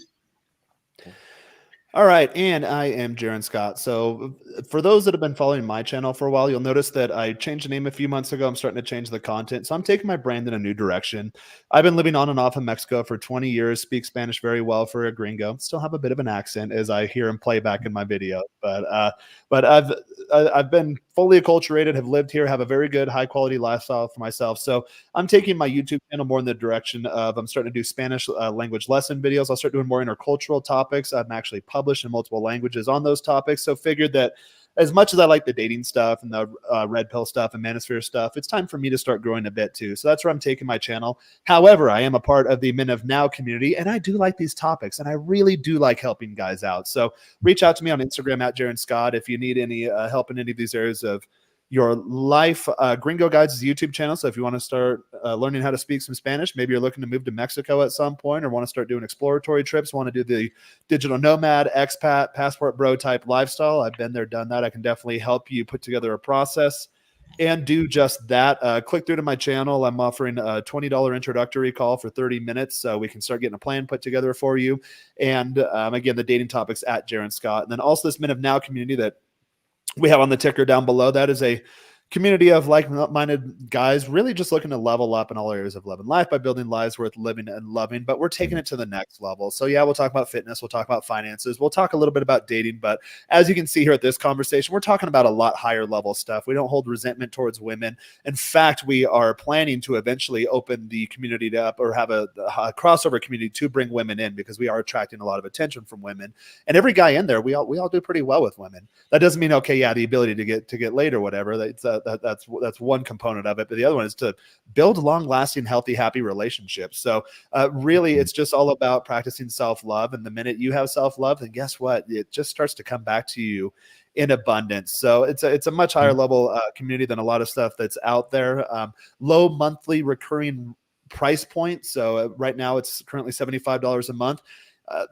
All right, and I am Jaron Scott. So for those that have been following my channel for a while, you'll notice that I changed the name a few months ago. I'm starting to change the content. So I'm taking my brand in a new direction. I've been living on and off in Mexico for 20 years, speak Spanish very well for a gringo. Still have a bit of an accent as I hear him play back in my video. But I've been fully acculturated, have lived here, have a very good high quality lifestyle for myself. So I'm taking my YouTube channel more in the direction of I'm starting to do Spanish language lesson videos. I'll start doing more intercultural topics. I'm actually published in multiple languages on those topics. So figured that as much as I like the dating stuff and the red pill stuff and manosphere stuff, it's time for me to start growing a bit too. So that's where I'm taking my channel. However, I am a part of the Men of Now community, and I do like these topics, and I really do like helping guys out. So reach out to me on Instagram at Jaron Scott if you need any help in any of these areas of your life. Gringo Guides is a YouTube channel. So if you want to start learning how to speak some Spanish, maybe you're looking to move to Mexico at some point or want to start doing exploratory trips, want to do the digital nomad, expat, passport bro type lifestyle. I've been there, done that. I can definitely help you put together a process and do just that. Click through to my channel. I'm offering a $20 introductory call for 30 minutes so we can start getting a plan put together for you. And again, the dating topics at Jaron Scott. And then also this Men of Now community that we have on the ticker down below. That is a community of like-minded guys really just looking to level up in all areas of love and life by building lives worth living and loving, but we're taking it to the next level. So yeah, we'll talk about fitness, we'll talk about finances, we'll talk a little bit about dating, but as you can see here at this conversation, we're talking about a lot higher level stuff. We don't hold resentment towards women. In fact, we are planning to eventually open the community up or have a crossover community to bring women in because we are attracting a lot of attention from women. And every guy in there, we all do pretty well with women. That doesn't mean, okay, yeah, the ability to get laid or whatever. That's one component of it, but the other one is to build long-lasting, healthy, happy relationships. So really, it's just all about practicing self-love. And the minute you have self-love, then guess what? It just starts to come back to you in abundance. So it's a much higher level community than a lot of stuff that's out there. Low monthly recurring price point. So right now it's currently $75 a month.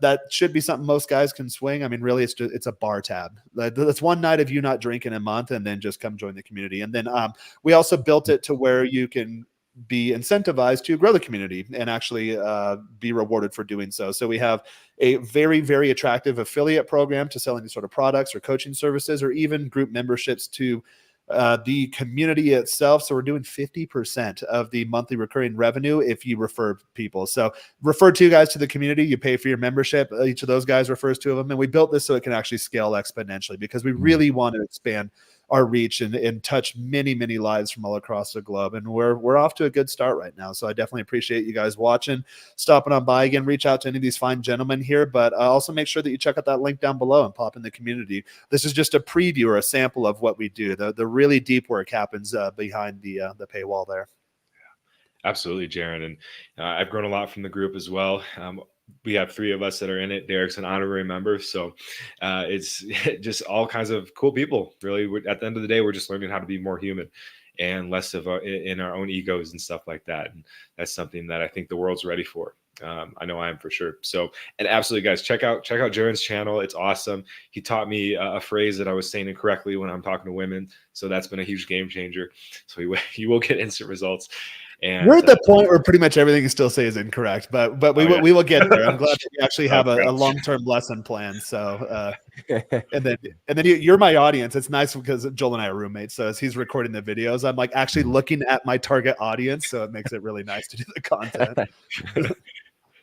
That should be something most guys can swing. I mean, really, it's a bar tab. That's one night of you not drinking a month, and then just come join the community. And then we also built it to where you can be incentivized to grow the community and actually be rewarded for doing so. So we have a very, very attractive affiliate program to sell any sort of products or coaching services, or even group memberships to the community itself. So we're doing 50% of the monthly recurring revenue if you refer people. So refer 2 guys to the community, you pay for your membership. Each of those guys refers 2 of them. And we built this so it can actually scale exponentially, because we really want to expand our reach and touch many, many lives from all across the globe. And we're off to a good start right now. So I definitely appreciate you guys watching, stopping on by. Again, reach out to any of these fine gentlemen here, but also make sure that you check out that link down below and pop in the community. This is just a preview or a sample of what we do. The really deep work happens behind the paywall there. Absolutely, Jaron. And I've grown a lot from the group as well. We have 3 of us that are in it. Derek's an honorary member. So it's just all kinds of cool people. Really, at the end of the day, we're just learning how to be more human and less of in our own egos and stuff like that. And that's something that I think the world's ready for. I know I am for sure. So, and absolutely, guys, check out Jaron's channel. It's awesome. He taught me a phrase that I was saying incorrectly when I'm talking to women. So that's been a huge game changer. So you will get instant results. And we're at the point where pretty much everything you still say is incorrect, but we will get there. I'm glad that you actually have a long-term lesson plan. So, and then you're my audience. It's nice because Joel and I are roommates. So as he's recording the videos, I'm like actually looking at my target audience. So it makes it really nice to do the content.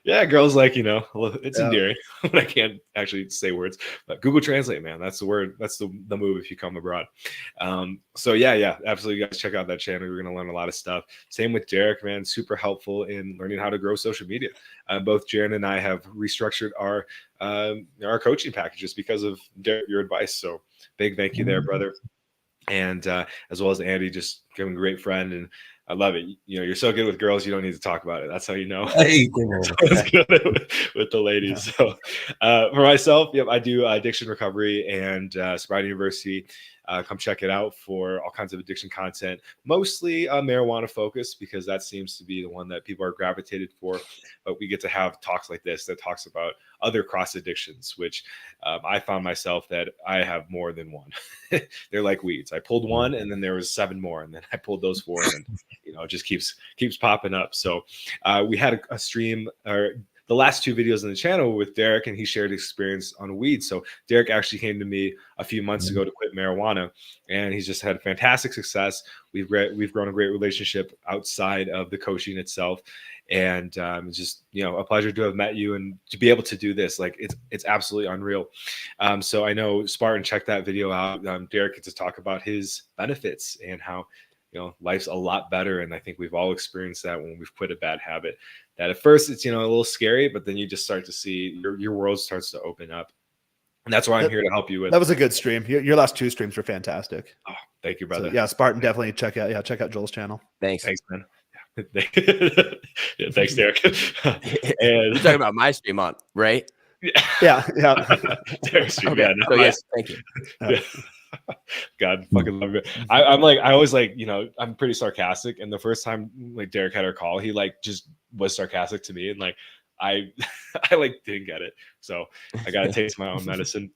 Yeah, girls like, it's endearing when I can't actually say words, but Google Translate, man, that's the word. That's the move if you come abroad. So yeah, absolutely. You guys check out that channel. You're going to learn a lot of stuff. Same with Derek, man, super helpful in learning how to grow social media. Both Jaron and I have restructured our coaching packages because of Derek, your advice. So big thank you there, brother. And as well as Andy, just giving a great friend. And I love it. You're so good with girls, you don't need to talk about it. That's how you know. Hey, It's good with the ladies. So for myself, I do addiction recovery and Sobriety University. Come check it out for all kinds of addiction content, mostly marijuana focused, because that seems to be the one that people are gravitated for. But we get to have talks like this that talks about other cross addictions, which I found myself that I have more than one. They're like weeds. I pulled one, and then there was 7 more, and then I pulled those 4, and it just keeps popping up. So we had a stream, or the last 2 videos on the channel with Derek, and he shared experience on weed. So Derek actually came to me a few months ago to quit marijuana, and he's just had fantastic success. We've grown a great relationship outside of the coaching itself. And it's just, a pleasure to have met you and to be able to do this. Like it's absolutely unreal. So I know Spartan, check that video out. Derek gets to talk about his benefits and how, life's a lot better. And I think we've all experienced that when we've quit a bad habit, that at first it's, a little scary, but then you just start to see your world starts to open up. And that's why I'm here to help you with. That was a good stream. Your last 2 streams were fantastic. Oh, thank you, brother. So, yeah, Spartan, definitely check out Joel's channel. Thanks, man. Yeah, thanks, Derek. And you're talking about my stream on, right? Yeah. Derek's stream, okay. yeah, so yes, thank you. Yeah. God, fucking love it. I'm like, I always like, I'm pretty sarcastic. And the first time like Derek had our call, he like just was sarcastic to me, and like I like didn't get it. So I got to taste my own medicine.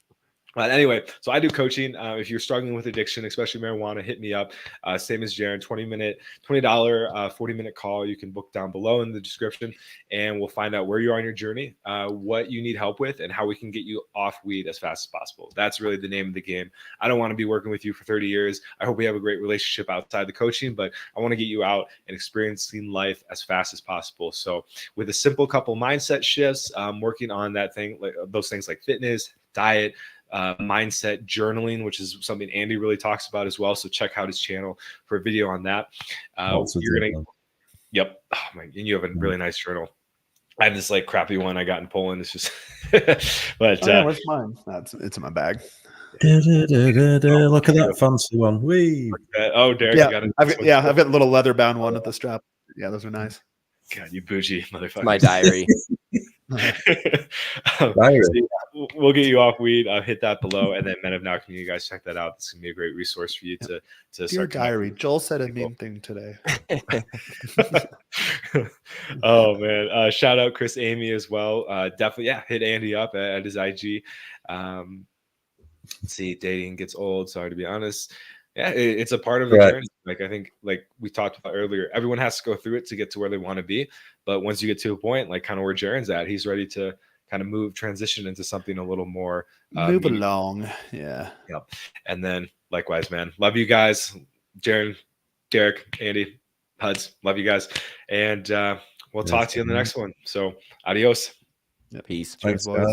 But anyway, so I do coaching. If you're struggling with addiction, especially marijuana, hit me up. Same as Jaron, $20 40-minute call. You can book down below in the description, and we'll find out where you are on your journey, what you need help with, and how we can get you off weed as fast as possible. That's really the name of the game. I don't want to be working with you for 30 years. I hope we have a great relationship outside the coaching, but I want to get you out and experiencing life as fast as possible. So with a simple couple mindset shifts, working on that thing, like those things like fitness, diet, mindset, journaling, which is something Andy really talks about as well. So check out his channel for a video on that. Yep. Oh my, and you have a really nice journal. I have this like crappy one I got in Poland. It's just, but where's mine? It's in my bag. Look at that fancy one. Wee. Oh, Derek, yeah, you got it. I've got a little leather bound one at the strap. Yeah, those are nice. God, you bougie motherfucker. My diary. We'll get you off weed. I'll hit that below, and then Men of Now community, guys, check that out. It's gonna be a great resource for you to Dear start diary. Joel said a mean thing today. Oh man, shout out Chris Amy as well. Definitely, hit Andy up at his IG. Let's see, dating gets old. Sorry to be honest. Yeah, it's a part of the Right. journey. Like I think, like we talked about earlier, everyone has to go through it to get to where they want to be. But once you get to a point, like kind of where Jaren's at, he's ready to kind of transition into something a little more Move meaningful. along. Yeah. Yep. And then likewise, man, love you guys, Jaren, Derek, Andy, Huds, love you guys, and we'll talk to you in the next one. So adios. Yep. Peace. Cheers, Thanks, boys. guys.